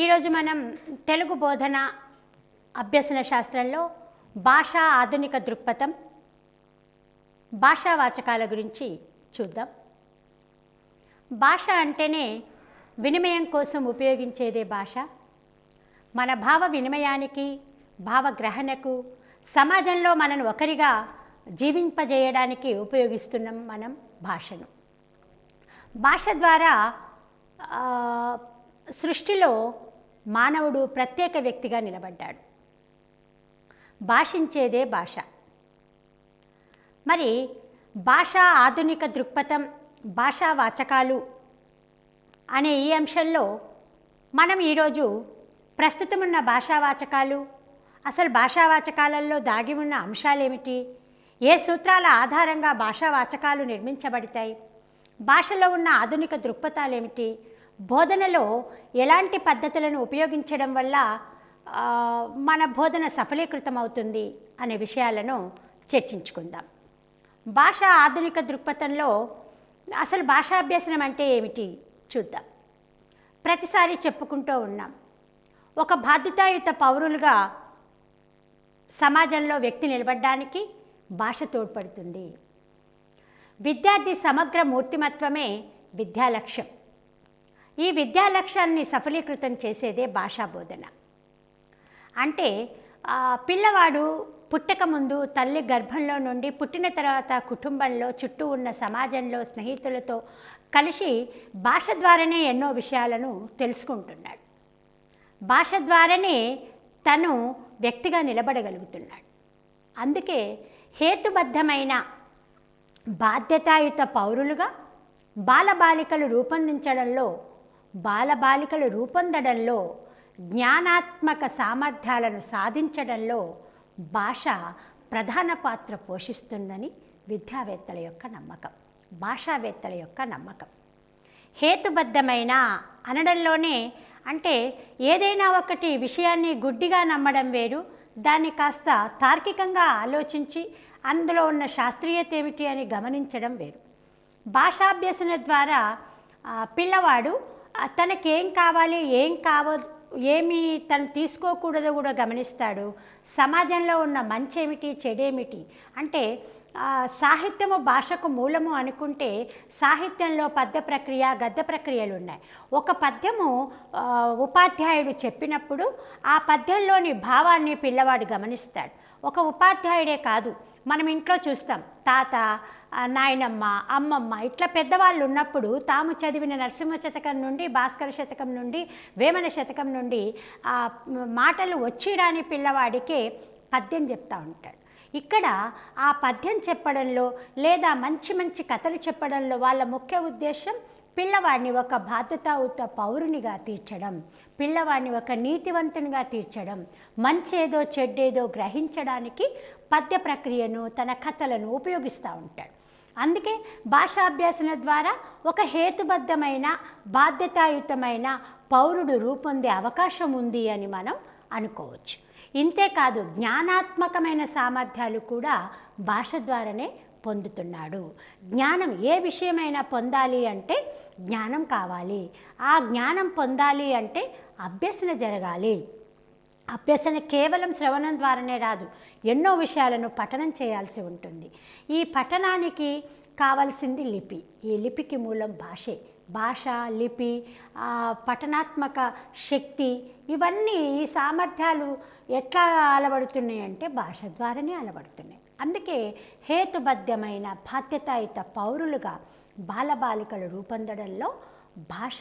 ఈరోజు మనం తెలుగు బోధన అభ్యసన శాస్త్రంలో భాషా ఆధునిక దృక్పథం భాషావాచకాల గురించి చూద్దాం. భాష అంటేనే వినిమయం కోసం ఉపయోగించేదే భాష. మన భావ వినిమయానికి, భావగ్రహణకు, సమాజంలో మనను ఒకరిగా జీవింపజేయడానికి ఉపయోగిస్తున్నాం మనం భాషను. భాష ద్వారా సృష్టిలో మానవుడు ప్రత్యేక వ్యక్తిగా నిలబడ్డాడు. భాషించేదే భాష. మరి భాషా ఆధునిక దృక్పథం భాషావాచకాలు అనే ఈ అంశంలో మనం ఈరోజు ప్రస్తుతం ఉన్న భాషావాచకాలు, అసలు భాషావాచకాలలో దాగి ఉన్న అంశాలేమిటి, ఏ సూత్రాల ఆధారంగా భాషావాచకాలు నిర్మించబడతాయి, భాషలో ఉన్న ఆధునిక దృక్పథాలేమిటి, బోధనలో ఎలాంటి పద్ధతులను ఉపయోగించడం వల్ల మన బోధన సఫలీకృతం అవుతుంది అనే విషయాలను చర్చించుకుందాం. భాష ఆధునిక దృక్పథంలో అసలు భాషాభ్యసనం అంటే ఏమిటి చూద్దాం. ప్రతిసారి చెప్పుకుంటూ ఉన్నాం, ఒక బాధ్యతాయుత పౌరులుగా సమాజంలో వ్యక్తి నిలబడడానికి భాష తోడ్పడుతుంది. విద్యార్థి సమగ్ర మూర్తిమత్వమే విద్యా లక్ష్యం. ఈ విద్యా లక్ష్యాన్ని సఫలీకృతం చేసేదే భాషా బోధన. అంటే పిల్లవాడు పుట్టక ముందు తల్లి గర్భంలో నుండి పుట్టిన తర్వాత కుటుంబంలో, చుట్టూ ఉన్న సమాజంలో, స్నేహితులతో కలిసి భాష ద్వారానే ఎన్నో విషయాలను తెలుసుకుంటున్నాడు. భాష ద్వారానే తను వ్యక్తిగా నిలబడగలుగుతున్నాడు. అందుకే హేతుబద్ధమైన బాధ్యతాయుత పౌరులుగా బాలబాలికలు రూపొందడంలో జ్ఞానాత్మక సామర్థ్యాలను సాధించడంలో భాష ప్రధాన పాత్ర పోషిస్తుందని విద్యావేత్తల యొక్క నమ్మకం, భాషావేత్తల యొక్క నమ్మకం. హేతుబద్ధమైన అనడంలోనే అంటే ఏదైనా ఒకటి విషయాన్ని గుడ్డిగా నమ్మడం వేరు, దాన్ని కాస్త తార్కికంగా ఆలోచించి అందులో ఉన్న శాస్త్రీయత ఏమిటి అని గమనించడం వేరు. భాషాభ్యసన ద్వారా పిల్లవాడు తనకేం కావాలి, ఏమి తను తీసుకోకూడదో కూడా గమనిస్తాడు. సమాజంలో ఉన్న మంచి ఏమిటి, చెడేమిటి, అంటే సాహిత్యము భాషకు మూలము అనుకుంటే సాహిత్యంలో పద్య ప్రక్రియ, గద్య ప్రక్రియలు ఉన్నాయి. ఒక పద్యము ఉపాధ్యాయుడు చెప్పినప్పుడు ఆ పద్యంలోని భావాన్ని పిల్లవాడు గమనిస్తాడు. ఒక ఉపాధ్యాయుడే కాదు, మనం ఇంట్లో చూస్తాం, తాత, నాయనమ్మ, అమ్మమ్మ ఇట్లా పెద్దవాళ్ళు ఉన్నప్పుడు తాము చదివిన నరసింహ శతకం నుండి, భాస్కర శతకం నుండి, వేమన శతకం నుండి మాటలు వచ్చి రాని పిల్లవాడికే పద్యం చెప్తూ ఉంటాడు. ఇక్కడ ఆ పద్యం చెప్పడంలో లేదా మంచి మంచి కథలు చెప్పడంలో వాళ్ళ ముఖ్య ఉద్దేశం పిల్లవాడిని ఒక బాధ్యతాయుత పౌరునిగా తీర్చడం, పిల్లవాడిని ఒక నీతివంతునిగా తీర్చడం, మంచేదో చెడ్డేదో గ్రహించడానికి పద్య ప్రక్రియను, తన కథలను ఉపయోగిస్తూ ఉంటాడు. అందుకే భాషాభ్యాసన ద్వారా ఒక హేతుబద్ధమైన బాధ్యతాయుతమైన పౌరుడు రూపొందే అవకాశం ఉంది అని మనం అనుకోవచ్చు. ఇంతేకాదు జ్ఞానాత్మకమైన సామర్థ్యాలు కూడా భాష ద్వారానే పొందుతున్నాడు. జ్ఞానం ఏ విషయమైనా పొందాలి అంటే జ్ఞానం కావాలి. ఆ జ్ఞానం పొందాలి అంటే అభ్యసన జరగాలి. అభ్యసన కేవలం శ్రవణం ద్వారానే రాదు, ఎన్నో విషయాలను పఠనం చేయాల్సి ఉంటుంది. ఈ పఠనానికి కావాల్సింది లిపి. ఈ లిపికి మూలం భాషే. భాష, లిపి, పఠనాత్మక శక్తి, ఇవన్నీ ఈ సామర్థ్యాలు ఎట్లా అలవడుతున్నాయి అంటే భాష ద్వారానే అలవడుతున్నాయి. అందుకే హేతుబద్ధమైన బాధ్యతాయుత పౌరులుగా బాలబాలికలు రూపొందడంలో భాష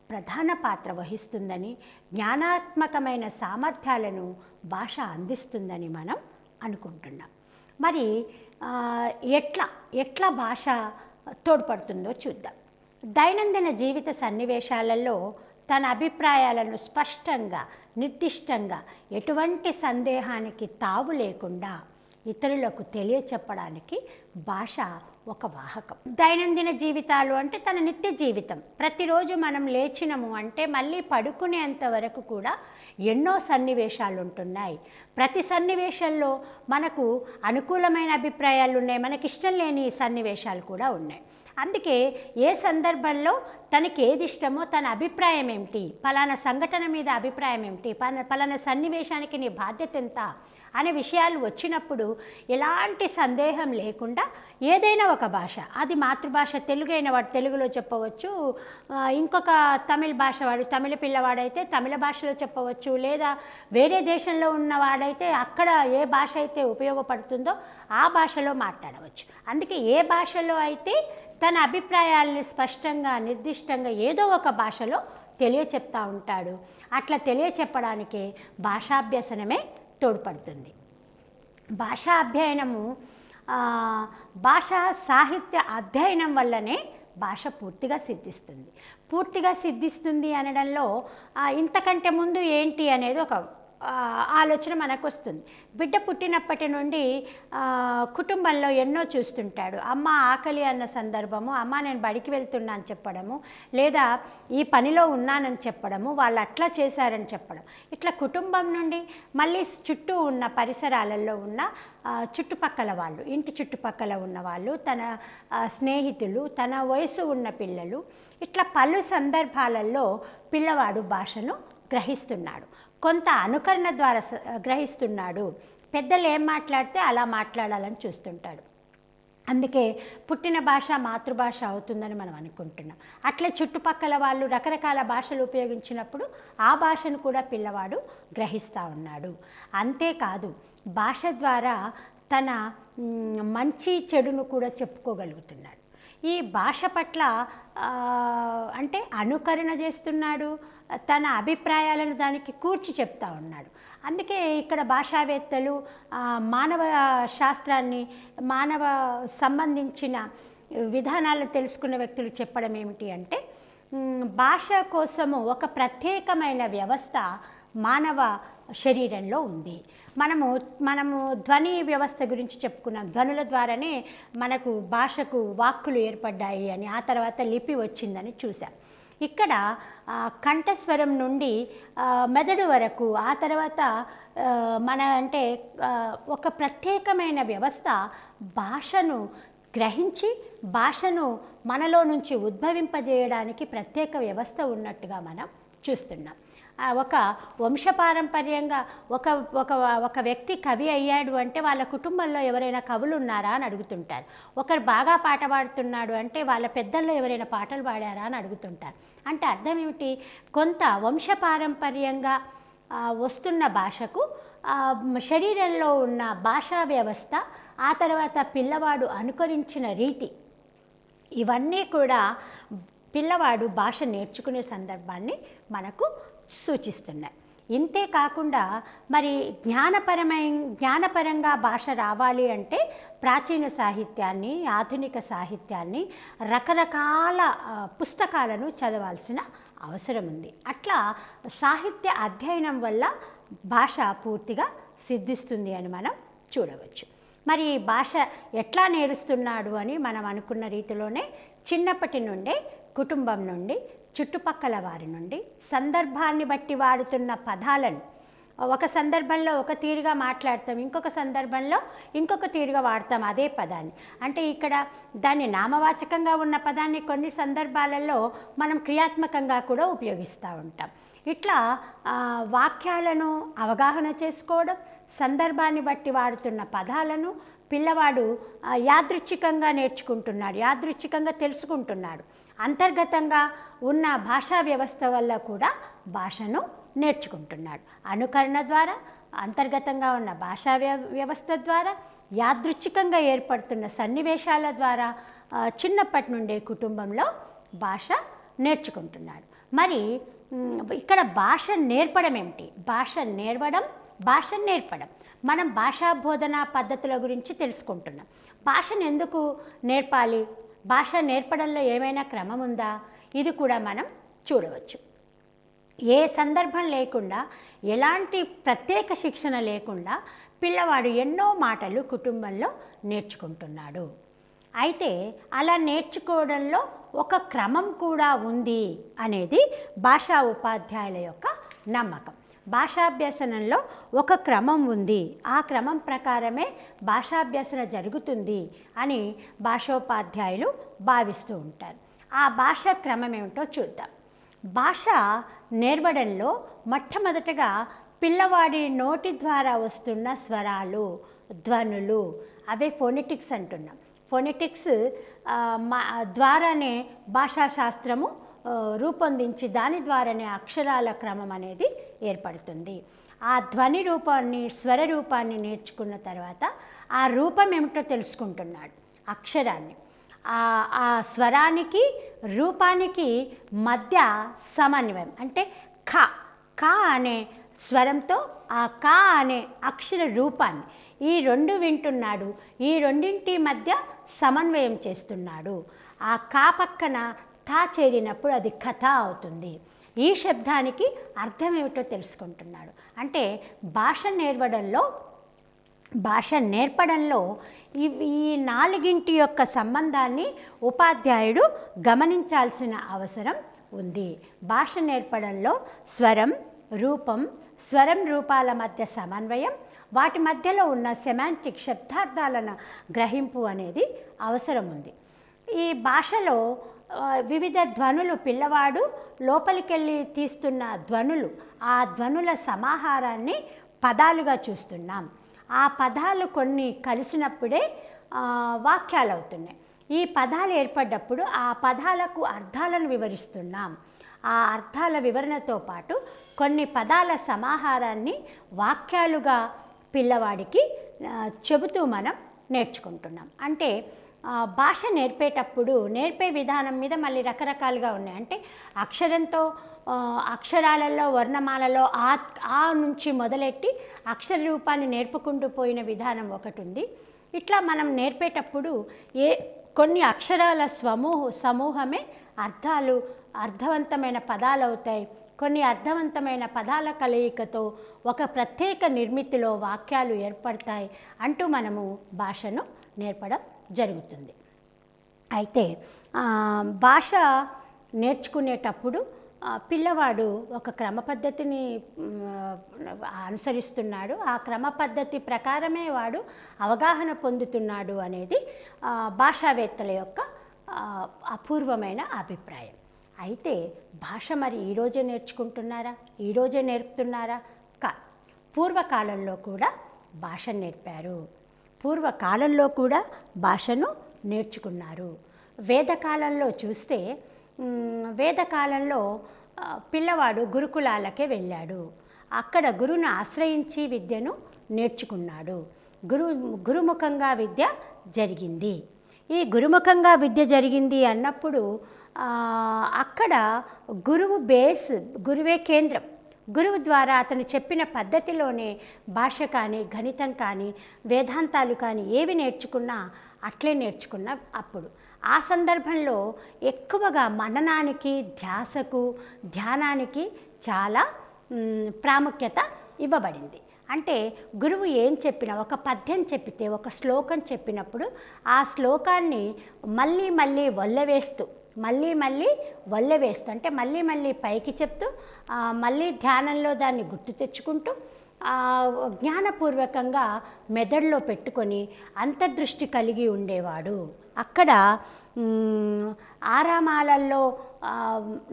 ప్రధాన పాత్ర వహిస్తుందని, జ్ఞానాత్మకమైన సామర్థ్యాలను భాష అందిస్తుందని మనం అనుకుంటున్నాం. మరి ఎట్లా భాష తోడ్పడుతుందో చూద్దాం. దైనందిన జీవిత సన్నివేశాలలో తన అభిప్రాయాలను స్పష్టంగా, నిర్దిష్టంగా, ఎటువంటి సందేహానికి తావు లేకుండా ఇతరులకు తెలియచెప్పడానికి భాష ఒక వాహకం. దైనందిన జీవితాలు అంటే తన నిత్య జీవితం. ప్రతిరోజు మనం లేచినము అంటే మళ్ళీ పడుకునేంత వరకు కూడా ఎన్నో సన్నివేశాలు ఉంటున్నాయి. ప్రతి సన్నివేశంలో మనకు అనుకూలమైన అభిప్రాయాలు ఉన్నాయి, మనకి ఇష్టం లేని సన్నివేశాలు కూడా ఉన్నాయి. అందుకే ఏ సందర్భంలో తనకి ఏది ఇష్టమో తన అభిప్రాయం ఏమిటి, పలానా సంఘటన మీద అభిప్రాయం ఏమిటి, పలానా సన్నివేశానికి నీ బాధ్యత ఎంత అనే విషయాలు వచ్చినప్పుడు ఎలాంటి సందేహం లేకుండా ఏదైనా ఒక భాష, అది మాతృభాష తెలుగు అయిన వాడు తెలుగులో చెప్పవచ్చు, ఇంకొక తమిళ భాష వాడు తమిళ పిల్లవాడైతే తమిళ భాషలో చెప్పవచ్చు, లేదా వేరే దేశంలో ఉన్నవాడైతే అక్కడ ఏ భాష అయితే ఉపయోగపడుతుందో ఆ భాషలో మాట్లాడవచ్చు. అందుకే ఏ భాషలో అయితే తన అభిప్రాయాల్ని స్పష్టంగా నిర్దిష్టంగా ఏదో ఒక భాషలో తెలియచెప్తా ఉంటాడు. అట్లా తెలియచెప్పడానికే భాషాభ్యసనమే తోడ్పడుతుంది. భాషా అధ్యయనము భాషా సాహిత్య అధ్యయనం వల్లనే భాష పూర్తిగా సిద్ధిస్తుంది. పూర్తిగా సిద్ధిస్తుంది అనడంలో ఇంతకంటే ముందు ఏంటి అనేది ఒక ఆలోచన మనకు వస్తుంది. బిడ్డ పుట్టినప్పటి నుండి కుటుంబంలో ఎన్నో చూస్తుంటాడు. అమ్మ ఆకలి అన్న సందర్భము, అమ్మ నేను బడికి వెళ్తున్నా అని చెప్పడము, లేదా ఈ పనిలో ఉన్నానని చెప్పడము, వాళ్ళు అట్లా చేశారని చెప్పడం, ఇట్లా కుటుంబం నుండి మళ్ళీ చుట్టూ ఉన్న పరిసరాలలో ఉన్న చుట్టుపక్కల వాళ్ళు, ఇంటి చుట్టుపక్కల ఉన్న వాళ్ళు, తన స్నేహితులు, తన వయసు ఉన్న పిల్లలు, ఇట్లా పలు సందర్భాలలో పిల్లవాడు భాషను గ్రహిస్తున్నాడు. కొంత అనుకరణ ద్వారా గ్రహిస్తున్నాడు. పెద్దలు ఏం మాట్లాడితే అలా మాట్లాడాలని చూస్తుంటాడు. అందుకే పుట్టిన భాష మాతృభాష అవుతుందని మనం అనుకుంటున్నాం. అట్లే చుట్టుపక్కల వాళ్ళు రకరకాల భాషలు ఉపయోగించినప్పుడు ఆ భాషను కూడా పిల్లవాడు గ్రహిస్తూ ఉన్నాడు. అంతేకాదు భాష ద్వారా తన మంచి చెడును కూడా చెప్పుకోగలుగుతున్నాడు. ఈ భాష పట్ల అంటే అనుకరణ చేస్తున్నాడు, తన అభిప్రాయాలను దానికి కూర్చి చెప్తా ఉన్నాడు. అందుకే ఇక్కడ భాషావేత్తలు మానవ శాస్త్రాన్ని, మానవ సంబంధించిన విధానాలను తెలుసుకున్న వ్యక్తులు చెప్పడం ఏమిటి అంటే, భాష కోసము ఒక ప్రత్యేకమైన వ్యవస్థ మానవ శరీరంలో ఉంది. మనము ధ్వని వ్యవస్థ గురించి చెప్పుకున్నాం. ధ్వనుల ద్వారానే మనకు భాషకు వాక్కులు ఏర్పడ్డాయి అని, ఆ తర్వాత లిపి వచ్చిందని చూసాం. ఇక్కడ కంఠస్వరం నుండి మెదడు వరకు, ఆ తర్వాత ఒక ప్రత్యేకమైన వ్యవస్థ భాషను గ్రహించి భాషను మనలో నుంచి ఉద్భవింపజేయడానికి ప్రత్యేక వ్యవస్థ ఉన్నట్టుగా మనం చూస్తున్నాం. ఒక వంశపారంపర్యంగా ఒక వ్యక్తి కవి అయ్యాడు అంటే వాళ్ళ కుటుంబంలో ఎవరైనా కవులు ఉన్నారా అని అడుగుతుంటారు. ఒకరు బాగా పాట పాడుతున్నాడు అంటే వాళ్ళ పెద్దల్లో ఎవరైనా పాటలు పాడారా అని అడుగుతుంటారు. అంటే అర్థం ఏమిటి? కొంత వంశపారంపర్యంగా వస్తున్న భాషకు శరీరంలో ఉన్న భాషా వ్యవస్థ, ఆ తర్వాత పిల్లవాడు అనుకరించిన రీతి, ఇవన్నీ కూడా పిల్లవాడు భాష నేర్చుకునే సందర్భాన్ని మనకు సూచిస్తున్నాయి. ఇంతే కాకుండా మరి జ్ఞానపరంగా భాష రావాలి అంటే ప్రాచీన సాహిత్యాన్ని, ఆధునిక సాహిత్యాన్ని, రకరకాల పుస్తకాలను చదవాల్సిన అవసరం ఉంది. అట్లా సాహిత్య అధ్యయనం వల్ల భాష పూర్తిగా సిద్ధిస్తుంది అని మనం చూడవచ్చు. మరి భాష ఎట్లా నేర్చుతున్నాడు అని మనం అనుకున్న రీతిలోనే చిన్నప్పటి నుండే కుటుంబం నుండి, చుట్టుపక్కల వారి నుండి, సందర్భాన్ని బట్టి వాడుతున్న పదాలను ఒక సందర్భంలో ఒక తీరుగా మాట్లాడతాం, ఇంకొక సందర్భంలో ఇంకొక తీరుగా వాడతాం అదే పదాన్ని. అంటే ఇక్కడ దాన్ని నామవాచకంగా ఉన్న పదాన్ని కొన్ని సందర్భాలలో మనం క్రియాత్మకంగా కూడా ఉపయోగిస్తూ ఉంటాం. ఇట్లా వాక్యాలను అవగాహన చేసుకోవడం, సందర్భాన్ని బట్టి వాడుతున్న పదాలను పిల్లవాడు యాదృచ్ఛికంగా నేర్చుకుంటున్నాడు, యాదృచ్ఛికంగా తెలుసుకుంటున్నాడు. అంతర్గతంగా ఉన్న భాషా వ్యవస్థ వల్ల కూడా భాషను నేర్చుకుంటున్నాడు. అనుకరణ ద్వారా, అంతర్గతంగా ఉన్న భాషా వ్యవస్థ ద్వారా, యాదృచ్ఛికంగా ఏర్పడుతున్న సన్నివేశాల ద్వారా చిన్నప్పటి నుండే కుటుంబంలో భాష నేర్చుకుంటున్నాడు. మరి ఇక్కడ భాష నేర్పడం ఏమిటి? భాష నేర్పడం. మనం భాషా బోధనా పద్ధతుల గురించి తెలుసుకుంటున్నాం. భాషను ఎందుకు నేర్పాలి? భాష నేర్పడంలో ఏమైనా క్రమం ఉందా? ఇది కూడా మనం చూడవచ్చు. ఏ సందర్భం లేకుండా, ఎలాంటి ప్రత్యేక శిక్షణ లేకుండా పిల్లవాడు ఎన్నో మాటలు కుటుంబంలో నేర్చుకుంటున్నాడు. అయితే అలా నేర్చుకోవడంలో ఒక క్రమం కూడా ఉంది అనేది భాషా ఉపాధ్యాయుల యొక్క నమ్మకం. భాషాభ్యసనంలో ఒక క్రమం ఉంది, ఆ క్రమం ప్రకారమే భాషాభ్యసన జరుగుతుంది అని భాషోపాధ్యాయులు భావిస్తూ ఉంటారు. ఆ భాషా క్రమం ఏమిటో చూద్దాం. భాష నేర్వడంలో మొట్టమొదటగా పిల్లవాడి నోటి ద్వారా వస్తున్న స్వరాలు, ధ్వనులు, అవే ఫోనెటిక్స్ అంటున్నాం. ఫోనెటిక్స్ ద్వారానే భాషాశాస్త్రము రూపొందించి దాని ద్వారానే అక్షరాల క్రమం అనేది ఏర్పడుతుంది. ఆ ధ్వని రూపాన్ని, స్వర రూపాన్ని నేర్చుకున్న తర్వాత ఆ రూపం ఏమిటో తెలుసుకుంటున్నాడు, అక్షరాన్ని. ఆ స్వరానికి రూపానికి మధ్య సమన్వయం అంటే ఖ అనే స్వరంతో ఆ కా అనే అక్షర రూపాన్ని ఈ రెండు వింటున్నాడు. ఈ రెండింటి మధ్య సమన్వయం చేస్తున్నాడు. ఆ కా పక్కన తా చేరినప్పుడు అది కథ అవుతుంది. ఈ శబ్దానికి అర్థం ఏమిటో తెలుసుకుంటున్నాడు. అంటే భాష నేర్పడంలో ఈ నాలుగింటి యొక్క సంబంధాన్ని ఉపాధ్యాయుడు గమనించాల్సిన అవసరం ఉంది. భాష నేర్పడంలో స్వరం, రూపం, స్వరం రూపాల మధ్య సమన్వయం, వాటి మధ్యలో ఉన్న సెమాంటిక్ శబ్దార్థాలను గ్రహింపు అనేది అవసరం ఉంది. ఈ భాషలో వివిధ ధ్వనులు, పిల్లవాడు లోపలికెళ్ళి తీస్తున్న ధ్వనులు, ఆ ధ్వనుల సమాహారాన్ని పదాలుగా చూస్తున్నాం. ఆ పదాలు కొన్ని కలిసినప్పుడే వాక్యాలు అవుతున్నాయి. ఈ పదాలు ఏర్పడ్డప్పుడు ఆ పదాలకు అర్థాలను వివరిస్తున్నాం. ఆ అర్థాల వివరణతో పాటు కొన్ని పదాల సమాహారాన్ని వాక్యాలుగా పిల్లవాడికి చెబుతూ మనం నేర్చుకుంటున్నాం. అంటే భాష నేర్పేటప్పుడు నేర్పే విధానం మీద మళ్ళీ రకరకాలుగా ఉన్నాయి. అంటే అక్షరంతో అక్షరాలలో, వర్ణమాలలో ఆ నుంచి మొదలెట్టి అక్షర రూపాన్ని నేర్పుకుంటూ పోయిన విధానం ఒకటి ఉంది. ఇట్లా మనం నేర్పేటప్పుడు కొన్ని అక్షరాల సమూహమే అర్థవంతమైన పదాలు అవుతాయి. కొన్ని అర్థవంతమైన పదాల కలయికతో ఒక ప్రత్యేక నిర్మితిలో వాక్యాలు ఏర్పడతాయి అంటూ మనము భాషను నేర్పడం జరుగుతుంది. అయితే భాష నేర్చుకునేటప్పుడు పిల్లవాడు ఒక క్రమ పద్ధతిని అనుసరిస్తున్నాడు. ఆ క్రమ పద్ధతి ప్రకారమే వాడు అవగాహన పొందుతున్నాడు అనేది భాషావేత్తల యొక్క అపూర్వమైన అభిప్రాయం. అయితే భాష మరి ఈరోజే నేర్చుకుంటున్నారా, ఈరోజే నేర్పుతున్నారా? పూర్వకాలంలో కూడా భాష నేర్పారు. పూర్వకాలంలో కూడా భాషను నేర్చుకున్నారు. వేదకాలంలో చూస్తే వేదకాలంలో పిల్లవాడు గురుకులాలకే వెళ్ళాడు. అక్కడ గురువును ఆశ్రయించి విద్యను నేర్చుకున్నాడు. గురుముఖంగా విద్య జరిగింది. ఈ గురుముఖంగా విద్య జరిగింది అన్నప్పుడు అక్కడ గురువు బేస్, గురువే కేంద్రం. గురువు ద్వారా అతను చెప్పిన పద్ధతిలోనే భాష కానీ, గణితం కానీ, వేదాంతాలు కానీ ఏవి నేర్చుకున్నా అట్లే నేర్చుకున్నా. అప్పుడు ఆ సందర్భంలో ఎక్కువగా మననానికి, ధ్యాసకు, ధ్యానానికి చాలా ప్రాముఖ్యత ఇవ్వబడింది. అంటే గురువు ఏం చెప్పినా, ఒక పద్యం చెప్పితే, ఒక శ్లోకం చెప్పినప్పుడు ఆ శ్లోకాన్ని మళ్ళీ మళ్ళీ వల్లవేస్తూ అంటే మళ్ళీ పైకి చెప్తూ మళ్ళీ ధ్యానంలో దాన్ని గుర్తు తెచ్చుకుంటూ జ్ఞానపూర్వకంగా మెదడులో పెట్టుకొని అంతర్దృష్టి కలిగి ఉండేవాడు. అక్కడ ఆరామాలలో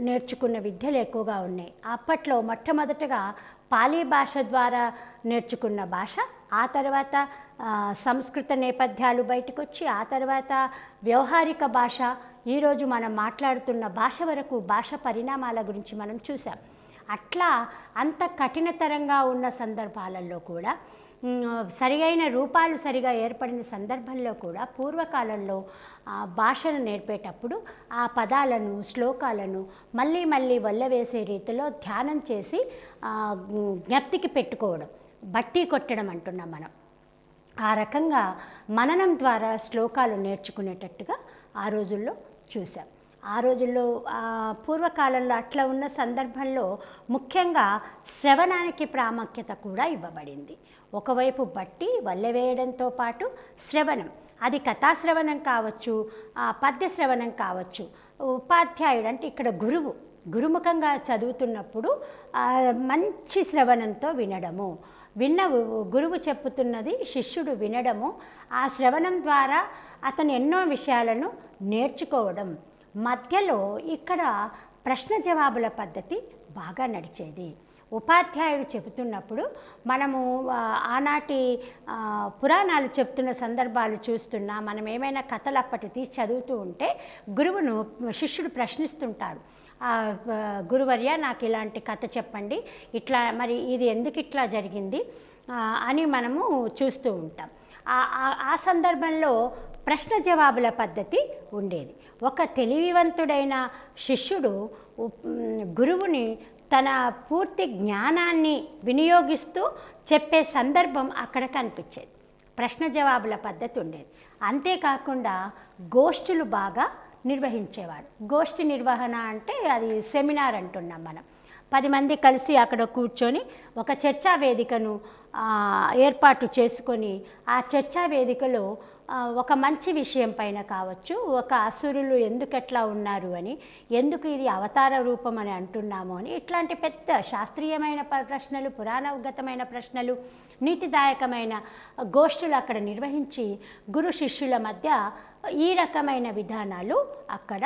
నేర్చుకున్న విద్యలు ఎక్కువగా ఉన్నాయి. అప్పట్లో మొట్టమొదటగా పాలీ భాష ద్వారా నేర్చుకున్న భాష, ఆ తర్వాత సంస్కృత నేపథ్యాలు బయటకు వచ్చి, ఆ తర్వాత వ్యవహారిక భాష, ఈరోజు మనం మాట్లాడుతున్న భాష వరకు భాష పరిణామాల గురించి మనం చూసాం. అట్లా అంత కఠినతరంగా ఉన్న సందర్భాలలో కూడా, సరియైన రూపాలు సరిగా ఏర్పడిన సందర్భంలో కూడా పూర్వకాలంలో భాషను నేర్పేటప్పుడు ఆ పదాలను, శ్లోకాలను మళ్ళీ వల్లవేసే రీతిలో ధ్యానం చేసి జ్ఞప్తికి పెట్టుకోవడం, బట్టి కొట్టడం అంటున్నాం మనం. ఆ రకంగా మననం ద్వారా శ్లోకాలు నేర్చుకునేటట్టుగా ఆ రోజుల్లో చూసాం. ఆ రోజుల్లో పూర్వకాలంలో అట్లా ఉన్న సందర్భంలో ముఖ్యంగా శ్రవణానికి ప్రాముఖ్యత కూడా ఇవ్వబడింది. ఒకవైపు బట్టి వల్లెవేయడంతో పాటు శ్రవణం, అది కథాశ్రవణం కావచ్చు, పద్య శ్రవణం కావచ్చు. ఉపాధ్యాయుడు అంటే ఇక్కడ గురుముఖంగా చదువుతున్నప్పుడు మంచి శ్రవణంతో వినడము, గురువు చెప్పుతున్నది శిష్యుడు వినడము, ఆ శ్రవణం ద్వారా అతను ఎన్నో విషయాలను నేర్చుకోవడం. మధ్యలో ఇక్కడ ప్రశ్న జవాబుల పద్ధతి బాగా నడిచేది. ఉపాధ్యాయుడు చెబుతున్నప్పుడు మనము ఆనాటి పురాణాలు చెప్తున్న సందర్భాలు చూస్తున్నా, మనం ఏమైనా కథలు అప్పటిది చదువుతూ ఉంటే గురువును శిష్యుడు ప్రశ్నిస్తుంటాడు. గురువర్య నాకు ఇలాంటి కథ చెప్పండి, ఇట్లా మరి ఇది ఎందుకు ఇట్లా జరిగింది అని మనము చూస్తూ ఉంటాం. ఆ సందర్భంలో ప్రశ్న జవాబుల పద్ధతి ఉండేది. ఒక తెలివివంతుడైన శిష్యుడు గురువుని తన పూర్తి జ్ఞానాన్ని వినియోగిస్తూ చెప్పే సందర్భం అక్కడ కనిపించేది. ప్రశ్న జవాబుల పద్ధతి ఉండేది. అంతేకాకుండా గోష్ఠులు బాగా నిర్వహించేవాడు. గోష్ఠి నిర్వహణ అంటే అది సెమినార్ అంటున్నాం మనం. 10 మంది కలిసి అక్కడ కూర్చొని ఒక చర్చా వేదికను ఏర్పాటు చేసుకొని ఆ చర్చా వేదికలో ఒక మంచి విషయం పైన కావచ్చు, ఒక అసురులు ఎందుకట్లా ఉన్నారు అని, ఎందుకు ఇది అవతార రూపం అని అంటున్నాము అని, ఇట్లాంటి పెద్ద శాస్త్రీయమైన ప్రశ్నలు, పురాణోగతమైన ప్రశ్నలు, నీతిదాయకమైన గోష్ఠులు అక్కడ నిర్వహించి గురు శిష్యుల మధ్య ఈ రకమైన విధానాలు అక్కడ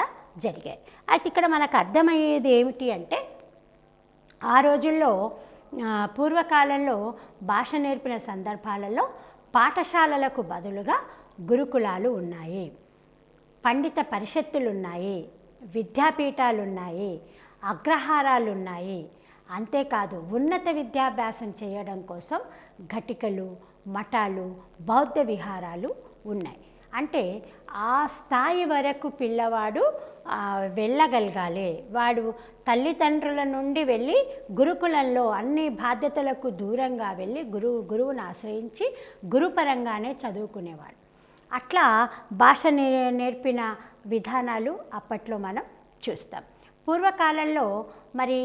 జరిగాయి. అయితే ఇక్కడ మనకు అర్థమయ్యేది ఏమిటి అంటే, ఆ రోజుల్లో పూర్వకాలంలో భాష నేర్పిన సందర్భాలలో పాఠశాలలకు బదులుగా గురుకులాలు ఉన్నాయి, పండిత పరిషత్తులు ఉన్నాయి, విద్యాపీఠాలు ఉన్నాయి, అగ్రహారాలు ఉన్నాయి. అంతేకాదు ఉన్నత విద్యాభ్యాసం చేయడం కోసం ఘటికలు, మఠాలు, బౌద్ధ విహారాలు ఉన్నాయి. అంటే ఆ స్థాయి వరకు పిల్లవాడు వెళ్ళగలగాలి. వాడు తల్లిదండ్రుల నుండి వెళ్ళి గురుకులంలో అన్ని బాధ్యతలకు దూరంగా వెళ్ళి గురువును ఆశ్రయించి గురుపరంగానే చదువుకునేవాడు. అట్లా భాష నేర్పిన విధానాలు అప్పట్లో మనం చూస్తాం. పూర్వకాలంలో మరి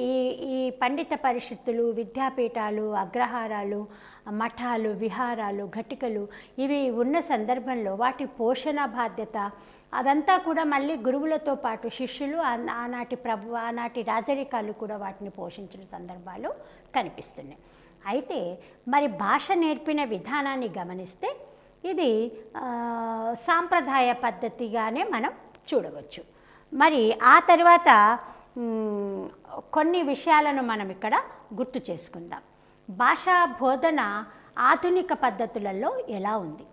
ఈ పండిత పరిషత్తులు, విద్యాపీఠాలు, అగ్రహారాలు, మఠాలు, విహారాలు, ఘటికలు ఇవి ఉన్న సందర్భంలో వాటి పోషణ బాధ్యత అదంతా కూడా మళ్ళీ గురువులతో పాటు శిష్యులు, ఆనాటి రాజరికాలు కూడా వాటిని పోషించిన సందర్భాలు కనిపిస్తున్నాయి. అయితే మరి భాష నేర్పిన విధానాన్ని గమనిస్తే ఇది సాంప్రదాయ పద్ధతిగానే మనం చూడవచ్చు. మరి ఆ తర్వాత కొన్ని విషయాలను మనం ఇక్కడ గుర్తు చేసుకుందాం. భాషా బోధన ఆధునిక పద్ధతులలో ఎలా ఉంది?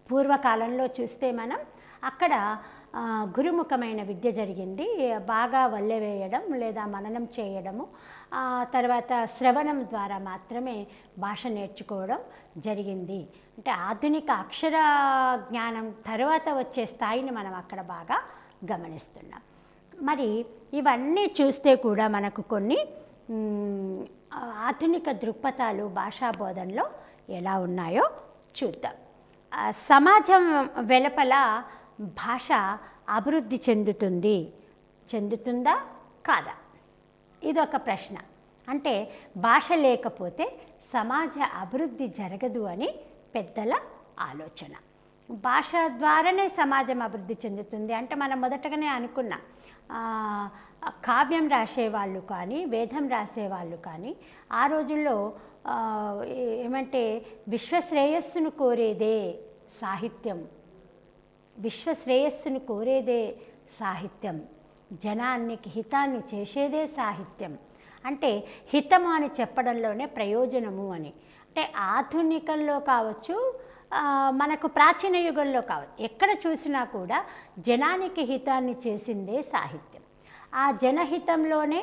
పూర్వకాలంలో చూస్తే మనం అక్కడ గురుముఖమైన విద్య జరిగింది. బాగా వల్లెవేయడం లేదా మననం చేయడము, తర్వాత శ్రవణం ద్వారా మాత్రమే భాష నేర్చుకోవడం జరిగింది. అంటే ఆధునిక అక్షర జ్ఞానం తర్వాత వచ్చే స్థాయిని మనం అక్కడ బాగా గమనిస్తున్నాం. మరి ఇవన్నీ చూస్తే కూడా మనకు కొన్ని ఆధునిక దృక్పథాలు భాషా బోధనలో ఎలా ఉన్నాయో చూద్దాం. సమాజం వెలుపల భాష అభివృద్ధి చెందుతుందా కాదా? ఇదొక ప్రశ్న. అంటే భాష లేకపోతే సమాజ అభివృద్ధి జరగదు అని పెద్దల ఆలోచన. భాష ద్వారానే సమాజం అభివృద్ధి చెందుతుంది అంటే మనం మొదటగానే అనుకున్నాం. కావ్యం రాసేవాళ్ళు కానీ, వేదం రాసేవాళ్ళు కానీ ఆ రోజుల్లో ఏమంటే విశ్వశ్రేయస్సును కోరేదే సాహిత్యం, విశ్వశ్రేయస్సును కోరేదే సాహిత్యం, జనానికి హితాన్ని చేసేదే సాహిత్యం. అంటే హితము అని చెప్పడంలోనే ప్రయోజనము అని. అంటే ఆధునికంలో కావచ్చు, మనకు ప్రాచీన యుగంలో కావచ్చు, ఎక్కడ చూసినా కూడా జనానికి హితాన్ని చేసిందే సాహిత్యం. ఆ జనహితంలోనే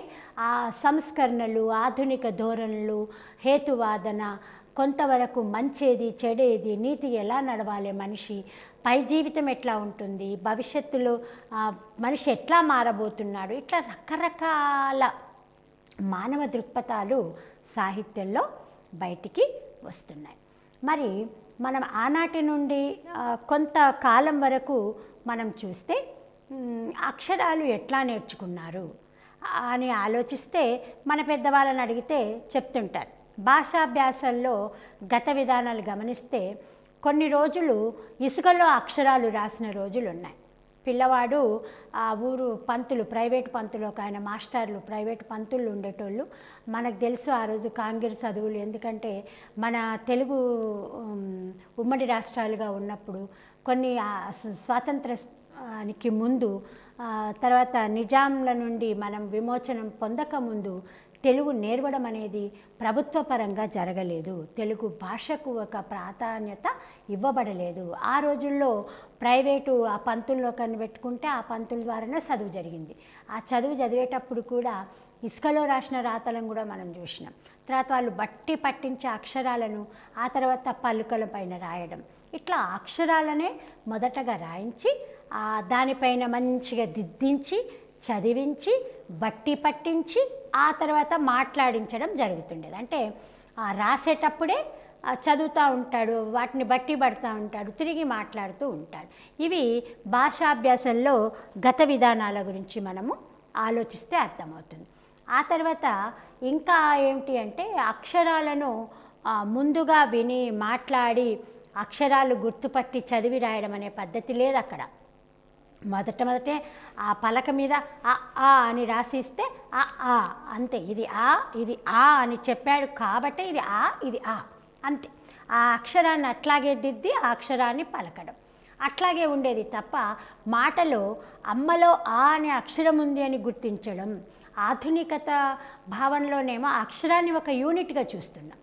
ఆ సంస్కరణలు, ఆధునిక ధోరణులు, హేతువాదన, కొంతవరకు మంచేది చెడేది, నీతి ఎలా నడవాలి, మనిషి పై జీవితం ఎట్లా ఉంటుంది, భవిష్యత్తులో మనిషి ఎట్లా మారబోతున్నాడు, ఇట్లా రకరకాల మానవ దృక్పథాలు సాహిత్యంలో బయటికి వస్తున్నాయి. మరి మనం ఆనాటి నుండి కొంతకాలం వరకు మనం చూస్తే అక్షరాలు ఎట్లా నేర్చుకున్నారు అని ఆలోచిస్తే మన పెద్దవాళ్ళని అడిగితే చెప్తుంటారు. భాషాభ్యాసంలో గత విధానాలు గమనిస్తే కొన్ని రోజులు ఇసుకలో అక్షరాలు రాసిన రోజులు ఉన్నాయి. పిల్లవాడు ఆ ఊరు పంతులు, ప్రైవేట్ పంతులు, ఒక ఆయన మాస్టర్లు, ప్రైవేట్ పంతులు ఉండేటోళ్ళు. మనకు తెలుసు ఆ రోజు కాంగ్రెస్ చదువులు, ఎందుకంటే మన తెలుగు ఉమ్మడి రాష్ట్రాలుగా ఉన్నప్పుడు కొన్ని స్వాతంత్రానికి ముందు తర్వాత నిజాంల నుండి మనం విమోచనం పొందకముందు తెలుగు నేర్వడం అనేది ప్రభుత్వ పరంగా జరగలేదు. తెలుగు భాషకు ఒక ప్రాధాన్యత ఇవ్వబడలేదు. ఆ రోజుల్లో ప్రైవేటు ఆ పంతుల్లో కనిపెట్టుకుంటే ఆ పంతుల ద్వారానే చదువు జరిగింది. ఆ చదువు చదివేటప్పుడు కూడా ఇసుకలో రాసిన రాతలను కూడా మనం చూసినాం. తర్వాత వాళ్ళు బట్టి పట్టించే అక్షరాలను ఆ తర్వాత పలుకల పైన రాయడం, ఇట్లా అక్షరాలనే మొదటగా రాయించి దానిపైన మంచిగా దిద్దించి చదివించి బట్టి పట్టించి ఆ తర్వాత మాట్లాడించడం జరుగుతుండేది. అంటే రాసేటప్పుడే చదువుతూ ఉంటాడు, వాటిని బట్టి పడుతూ ఉంటాడు, తిరిగి మాట్లాడుతూ ఉంటాడు. ఇవి భాషాభ్యాసంలో గత విధానాల గురించి మనము ఆలోచిస్తే అర్థమవుతుంది. ఆ తర్వాత ఇంకా ఏమిటి అంటే అక్షరాలను ముందుగా విని మాట్లాడి అక్షరాలు గుర్తుపట్టి చదివి రాయడం అనే పద్ధతి లేదు అక్కడ. మొదటే ఆ పలక మీద ఆ అని రాసిస్తే ఆ అంతే, ఇది ఇది అని చెప్పాడు కాబట్టి ఇది అంతే. ఆ అక్షరాన్ని అట్లాగే దిద్ది ఆ అక్షరాన్ని పలకడం అట్లాగే ఉండేది తప్ప మాటలో అమ్మలో అనే అక్షరం ఉంది అని గుర్తించడం. ఆధునికత భావనలోనేమో అక్షరాన్ని ఒక యూనిట్గా చూస్తున్నాం.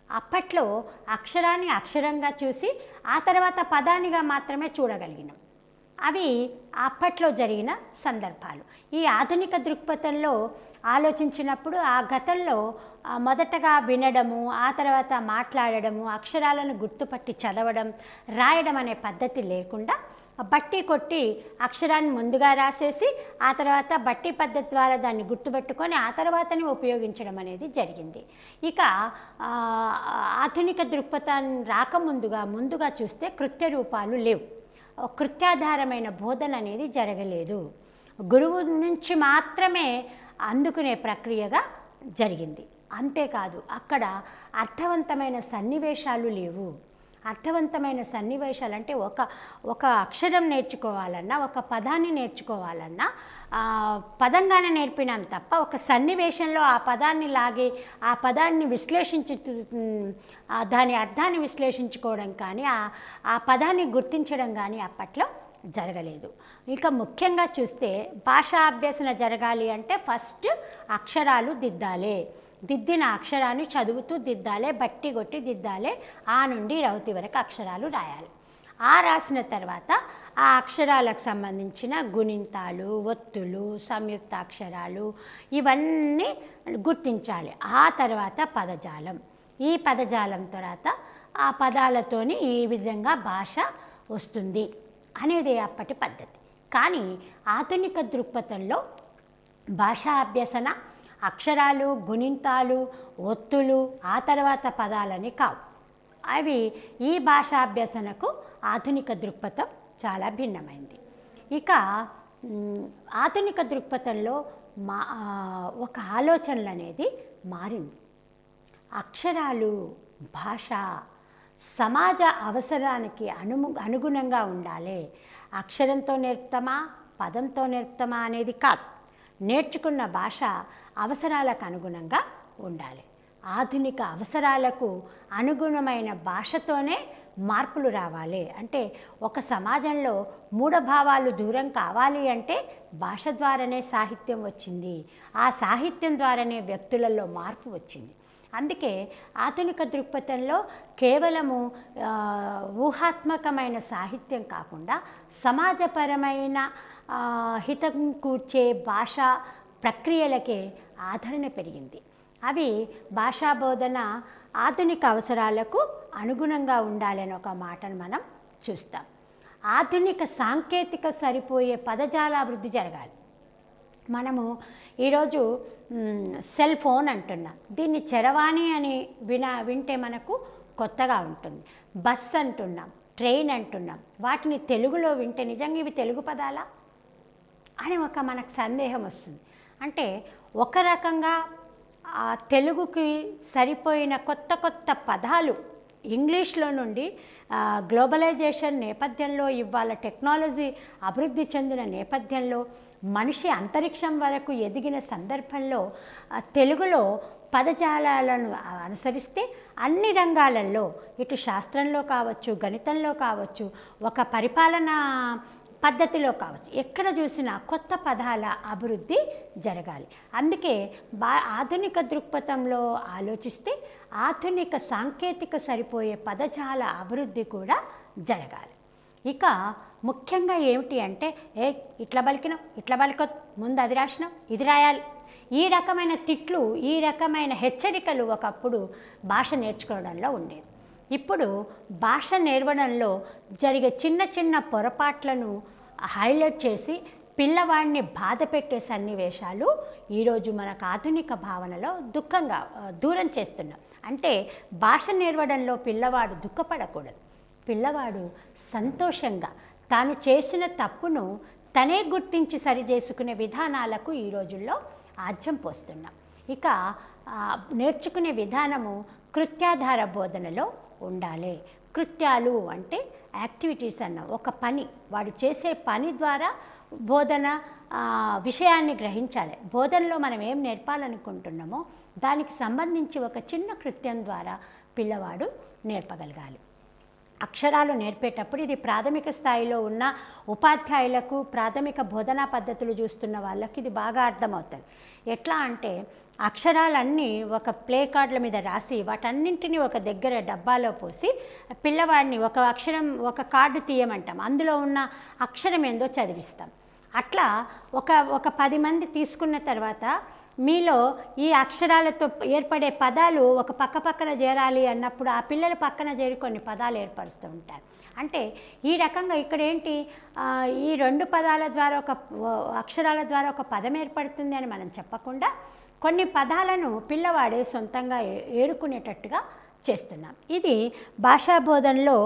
అప్పట్లో అక్షరాన్ని అక్షరంగా చూసి ఆ తర్వాత పదానిగా మాత్రమే చూడగలిగినాం. అవి అప్పట్లో జరిగిన సందర్భాలు. ఈ ఆధునిక దృక్పథంలో ఆలోచించినప్పుడు ఆ గతంలో మొదటగా వినడము, ఆ తర్వాత మాట్లాడడము, అక్షరాలను గుర్తుపట్టి చదవడం, రాయడం అనే పద్ధతి లేకుండా బట్టి కొట్టి అక్షరాన్ని ముందుగా రాసేసి ఆ తర్వాత బట్టి పద్ధతి ద్వారా దాన్ని గుర్తుపెట్టుకొని ఆ తర్వాతనే ఉపయోగించడం అనేది జరిగింది. ఇక ఆధునిక దృక్పథాన్ని ముందుగా చూస్తే కృత్య రూపాలు లేవు. కృత్యాధారమైన బోధన అనేది జరగలేదు. గురువు నుంచి మాత్రమే అందుకునే ప్రక్రియగా జరిగింది. అంతేకాదు అక్కడ అర్థవంతమైన సన్నివేశాలు లేవు. అర్థవంతమైన సన్నివేశాలు అంటే ఒక అక్షరం నేర్చుకోవాలన్నా, ఒక పదాన్ని నేర్చుకోవాలన్నా పదంగానే నేర్పినాం తప్ప ఒక సన్నివేశంలో ఆ పదాన్ని లాగి ఆ పదాన్ని విశ్లేషించి దాని అర్థాన్ని విశ్లేషించుకోవడం కానీ ఆ పదాన్ని గుర్తించడం కానీ అప్పట్లో జరగలేదు. ఇక ముఖ్యంగా చూస్తే భాషా అభ్యసన జరగాలి అంటే ఫస్ట్ అక్షరాలు దిద్దాలి. దిద్దిన అక్షరాన్ని చదువుతూ దిద్దాలి, బట్టి కొట్టి దిద్దాలి. ఆ నుండి రౌతి వరకు అక్షరాలు రాయాలి. ఆ రాసిన తర్వాత ఆ అక్షరాలకు సంబంధించిన గుణింతాలు, ఒత్తులు, సంయుక్తాక్షరాలు ఇవన్నీ గుర్తించాలి. ఆ తర్వాత పదజాలం, ఈ పదజాలం తర్వాత ఆ పదాలతోని ఈ విధంగా భాష వస్తుంది అనేది అప్పటి పద్ధతి. కానీ ఆధునిక దృక్పథంలో భాషా అభ్యసన అక్షరాలు, గుణింతాలు, ఒత్తులు, ఆ తర్వాత పదాలని కావు. అవి ఈ భాషాభ్యసనకు ఆధునిక దృక్పథం చాలా భిన్నమైంది. ఇక ఆధునిక దృక్పథంలో ఒక ఆలోచనలు అనేది మారింది. అక్షరాలు, భాష సమాజ అవసరానికి అనుగుణంగా ఉండాలి. అక్షరంతో నేర్పుతామా, పదంతో నేర్పుతామా అనేది కాదు. నేర్చుకున్న భాష అవసరాలకు అనుగుణంగా ఉండాలి. ఆధునిక అవసరాలకు అనుగుణమైన భాషతోనే మార్పులు రావాలి. అంటే ఒక సమాజంలో మూఢభావాలు దూరం కావాలి అంటే భాష ద్వారానే సాహిత్యం వచ్చింది. ఆ సాహిత్యం ద్వారానే వ్యక్తులలో మార్పు వచ్చింది. అందుకే ఆధునిక దృక్పథంలో కేవలము ఊహాత్మకమైన సాహిత్యం కాకుండా సమాజపరమైన హితం కూర్చే భాషా ప్రక్రియలకే ఆదరణ పెరిగింది. అవి భాషా బోధన ఆధునిక అవసరాలకు అనుగుణంగా ఉండాలని ఒక మాటను మనం చూస్తాం. ఆధునిక సాంకేతిక సరిపోయే పదజాలాభివృద్ధి జరగాలి. మనము ఈరోజు సెల్ ఫోన్ అంటున్నాం. దీన్ని చరవాణి అని వింటే మనకు కొత్తగా ఉంటుంది. బస్ అంటున్నాం, ట్రైన్ అంటున్నాం. వాటిని తెలుగులో వింటే నిజంగా ఇవి తెలుగు పదాలా అని మనకు సందేహం వస్తుంది. అంటే ఒక రకంగా తెలుగుకి సరిపోయిన కొత్త పదాలు ఇంగ్లీష్లో నుండి గ్లోబలైజేషన్ నేపథ్యంలో ఇవాళ టెక్నాలజీ అభివృద్ధి చెందిన నేపథ్యంలో మనిషి అంతరిక్షం వరకు ఎదిగిన సందర్భంలో తెలుగులో పదజాలాలను అనుసరిస్తే అన్ని రంగాలలో ఇటు శాస్త్రంలో కావచ్చు, గణితంలో కావచ్చు, ఒక పరిపాలనా పద్ధతిలో కావచ్చు, ఎక్కడ చూసినా కొత్త పదాల అభివృద్ధి జరగాలి. అందుకే ఆధునిక దృక్పథంలో ఆలోచిస్తే ఆధునిక సాంకేతిక సరిపోయే పదజాల అభివృద్ధి కూడా జరగాలి. ఇక ముఖ్యంగా ఏమిటి అంటే, ఇట్లా పలికినాం, ఇట్లా పలికొద్దు, ముందు అది రాసినాం, ఇది రాయాలి, ఈ రకమైన తిట్లు, ఈ రకమైన హెచ్చరికలు ఒకప్పుడు భాష నేర్చుకోవడంలో ఉండేది. ఇప్పుడు భాష నేర్వడంలో జరిగే చిన్న చిన్న పొరపాట్లను హైలైట్ చేసి పిల్లవాడిని బాధ పెట్టే సన్నివేశాలు ఈరోజు మనకు ఆధునిక భావనలో దుఃఖంగా దూరం చేస్తున్నాం. అంటే భాష నేర్వడంలో పిల్లవాడు దుఃఖపడకూడదు, పిల్లవాడు సంతోషంగా తాను చేసిన తప్పును తనే గుర్తించి సరిచేసుకునే విధానాలకు ఈ రోజుల్లో ఆజ్యం పోస్తున్నాం. ఇక నేర్చుకునే విధానము కృత్యాధార బోధనలో ఉండాలి. కృత్యాలు అంటే యాక్టివిటీస్ అన్న ఒక పని, వాడు చేసే పని ద్వారా బోధన విషయాన్ని గ్రహించాలి. బోధనలో మనం ఏం నేర్పాలనుకుంటున్నామో దానికి సంబంధించి ఒక చిన్న కృత్యం ద్వారా పిల్లవాడు నేర్పగలగాలి. అక్షరాలు నేర్పేటప్పుడు ఇది ప్రాథమిక స్థాయిలో ఉన్న ఉపాధ్యాయులకు, ప్రాథమిక బోధనా పద్ధతులు చూస్తున్న వాళ్ళకి ఇది బాగా అర్థమవుతుంది. ఎట్లా అంటే అక్షరాలన్నీ ఒక ప్లే కార్డుల మీద రాసి వాటన్నింటినీ ఒక దగ్గర డబ్బాలో పోసి పిల్లవాడిని ఒక అక్షరం, ఒక కార్డు తీయమంటాం, అందులో ఉన్న అక్షరం ఏందో చదివిస్తాం. అట్లా ఒక 10 మంది తీసుకున్న తర్వాత మీలో ఈ అక్షరాలతో ఏర్పడే పదాలు ఒక పక్కన చేరాలి అన్నప్పుడు ఆ పిల్లల పక్కన చేరి కొన్ని పదాలు ఏర్పరుస్తూ ఉంటారు. అంటే ఈ రకంగా ఇక్కడ ఏంటి, ఈ 2 పదాల ద్వారా ఒక అక్షరాల ద్వారా ఒక పదం ఏర్పడుతుంది అని మనం చెప్పకుండా కొన్ని పదాలను పిల్లవాడే సొంతంగా ఏరుకునేటట్టుగా చేస్తున్నాం. ఇది భాషా బోధనలో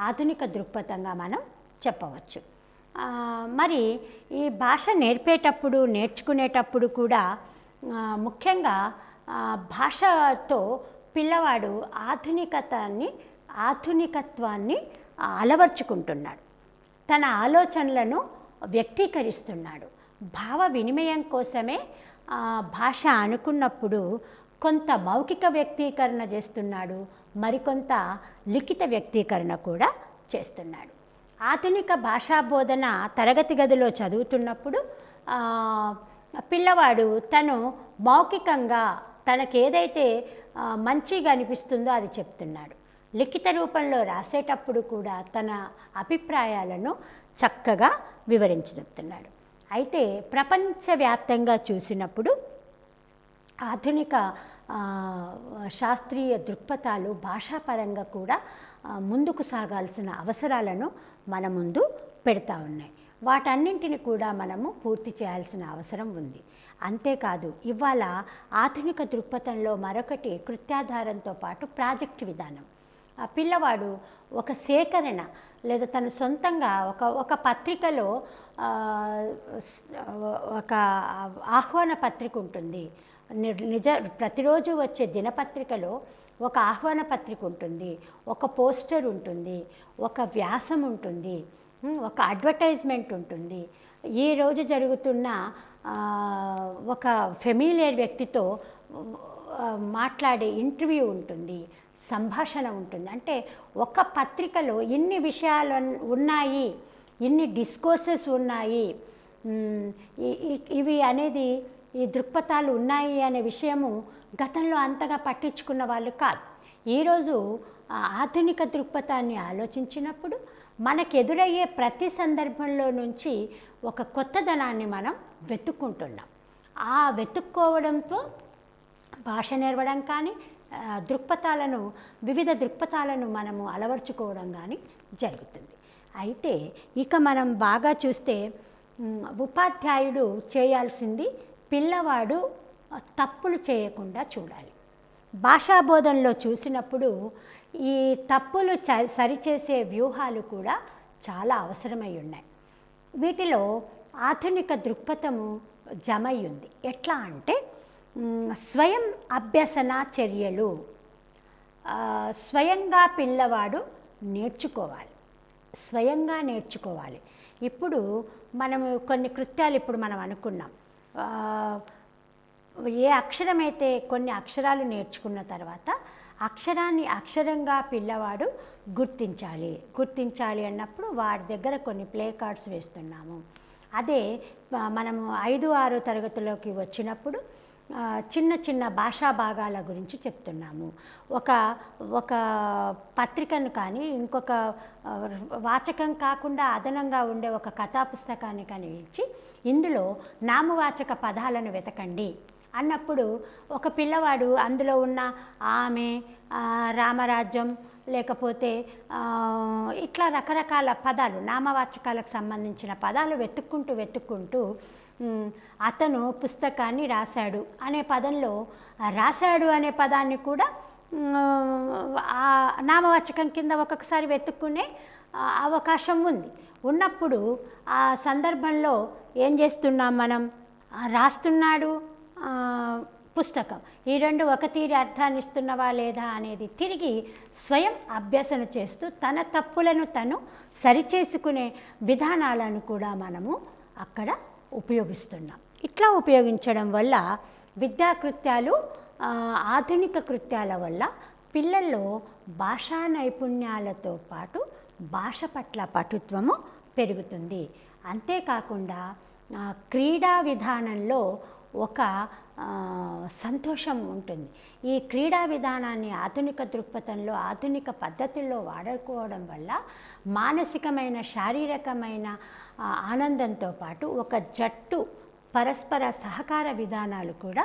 ఆధునిక దృక్పథంగా మనం చెప్పవచ్చు. మరి ఈ భాష నేర్చుకునేటప్పుడు కూడా ముఖ్యంగా భాషతో పిల్లవాడు ఆధునికత్వాన్ని అలవర్చుకుంటున్నాడు, తన ఆలోచనలను వ్యక్తీకరిస్తున్నాడు. భావ వినిమయం కోసమే భాష అనుకున్నప్పుడు కొంత మౌఖిక వ్యక్తీకరణ చేస్తున్నాడు, మరికొంత లిఖిత వ్యక్తీకరణ కూడా చేస్తున్నాడు. ఆధునిక భాషా బోధన తరగతి గదిలో చదువుతున్నప్పుడు పిల్లవాడు తను మౌఖికంగా తనకేదైతే మంచిగా అనిపిస్తుందో అది చెప్తున్నాడు. లిఖిత రూపంలో రాసేటప్పుడు కూడా తన అభిప్రాయాలను చక్కగా వివరించి చెప్తున్నాడు. అయితే ప్రపంచవ్యాప్తంగా చూసినప్పుడు ఆధునిక శాస్త్రీయ దృక్పథాలు భాషాపరంగా కూడా ముందుకు సాగాల్సిన అవసరాలను మన ముందు పెడతా ఉన్నాయి. వాటన్నింటిని కూడా మనము పూర్తి చేయాల్సిన అవసరం ఉంది. అంతేకాదు ఇవాళ ఆధునిక దృక్పథంలో మరొకటి కృత్యాధారంతో పాటు ప్రాజెక్ట్ విధానం. పిల్లవాడు ఒక సేకరణ లేదా తను సొంతంగా ఒక పత్రికలో ఒక ఆహ్వాన పత్రిక ఉంటుంది, ప్రతిరోజు వచ్చే దినపత్రికలో ఒక ఆహ్వాన పత్రిక ఉంటుంది, ఒక పోస్టర్ ఉంటుంది, ఒక వ్యాసం ఉంటుంది, ఒక అడ్వర్టైజ్మెంట్ ఉంటుంది. ఈరోజు జరుగుతున్న ఒక ఫెమిలియర్ వ్యక్తితో మాట్లాడే ఇంటర్వ్యూ ఉంటుంది, సంభాషణ ఉంటుంది. అంటే ఒక పత్రికలో ఇన్ని విషయాలు ఉన్నాయి, ఇన్ని డిస్కోర్సెస్ ఉన్నాయి, ఇవి అనేది ఈ దృక్పథాలు ఉన్నాయి అనే విషయము గతంలో అంతగా పట్టించుకున్న వాళ్ళు కాదు. ఈరోజు ఆధునిక దృక్పథాన్ని ఆలోచించినప్పుడు మనకు ఎదురయ్యే ప్రతి సందర్భంలో నుంచి ఒక కొత్తదనాన్ని మనం వెతుక్కుంటున్నాం. ఆ వెతుక్కోవడంతో భాష నేర్వడం కానీ వివిధ దృక్పథాలను మనము అలవర్చుకోవడం కానీ జరుగుతుంది. అయితే ఇక మనం బాగా చూస్తే ఉపాధ్యాయుడు చేయాల్సింది పిల్లవాడు తప్పులు చేయకుండా చూడాలి. భాషాబోధనలో చూసినప్పుడు ఈ తప్పులు సరిచేసే వ్యూహాలు కూడా చాలా అవసరమై ఉన్నాయి. వీటిలో ఆధునిక దృక్పథము జమయ్యుంది. ఎట్లా అంటే స్వయం అభ్యసన చర్యలు, స్వయంగా పిల్లవాడు నేర్చుకోవాలి, స్వయంగా నేర్చుకోవాలి. ఇప్పుడు మనము కొన్ని కృత్యాలు ఇప్పుడు మనం అనుకున్నాం. ఏ అక్షరమైతే కొన్ని అక్షరాలు నేర్చుకున్న తర్వాత అక్షరాన్ని అక్షరంగా పిల్లవాడు గుర్తించాలి అన్నప్పుడు వాడి దగ్గర కొన్ని ప్లే కార్డ్స్ వేస్తున్నాము. అదే మనము 5, 6 తరగతిలోకి వచ్చినప్పుడు చిన్న చిన్న భాషా భాగాల గురించి చెప్తున్నాము. ఒక పత్రికను కానీ ఇంకొక వాచకం కాకుండా అదనంగా ఉండే ఒక కథా పుస్తకాన్ని కానీ ఇచ్చి ఇందులో నామవాచక పదాలను వెతకండి అన్నప్పుడు ఒక పిల్లవాడు అందులో ఉన్న ఆమె, రామరాజ్యం, లేకపోతే ఇట్లా రకరకాల పదాలు నామవాచకాలకు సంబంధించిన పదాలు వెతుక్కుంటూ అతను పుస్తకాన్ని రాశాడు అనే పదంలో రాశాడు అనే పదాన్ని కూడా ఆ నామవాచకం కింద ఒక్కొక్కసారి వెతుక్కునే అవకాశం ఉన్నప్పుడు ఆ సందర్భంలో ఏం చేస్తున్నాం మనం? రాస్తున్నాడు, పుస్తకం, ఈ రెండు ఒక తీరి అర్థాన్ని ఇస్తున్నవా లేదా అనేది తిరిగి స్వయం అభ్యసన చేస్తూ తన తప్పులను తను సరిచేసుకునే విధానాలను కూడా మనము అక్కడ ఉపయోగిస్తున్నాం. ఇట్లా ఉపయోగించడం వల్ల విద్యాకృత్యాలు, ఆధునిక కృత్యాల వల్ల పిల్లల్లో భాషా నైపుణ్యాలతో పాటు భాష పట్ల పటుత్వము పెరుగుతుంది. అంతేకాకుండా క్రీడా విధానంలో ఒక సంతోషం ఉంటుంది. ఈ క్రీడా విధానాన్ని ఆధునిక దృక్పథంలో, ఆధునిక పద్ధతుల్లో వాడుకోవడం వల్ల మానసికమైన, శారీరకమైన ఆనందంతో పాటు ఒక జట్టు పరస్పర సహకార విధానాలు కూడా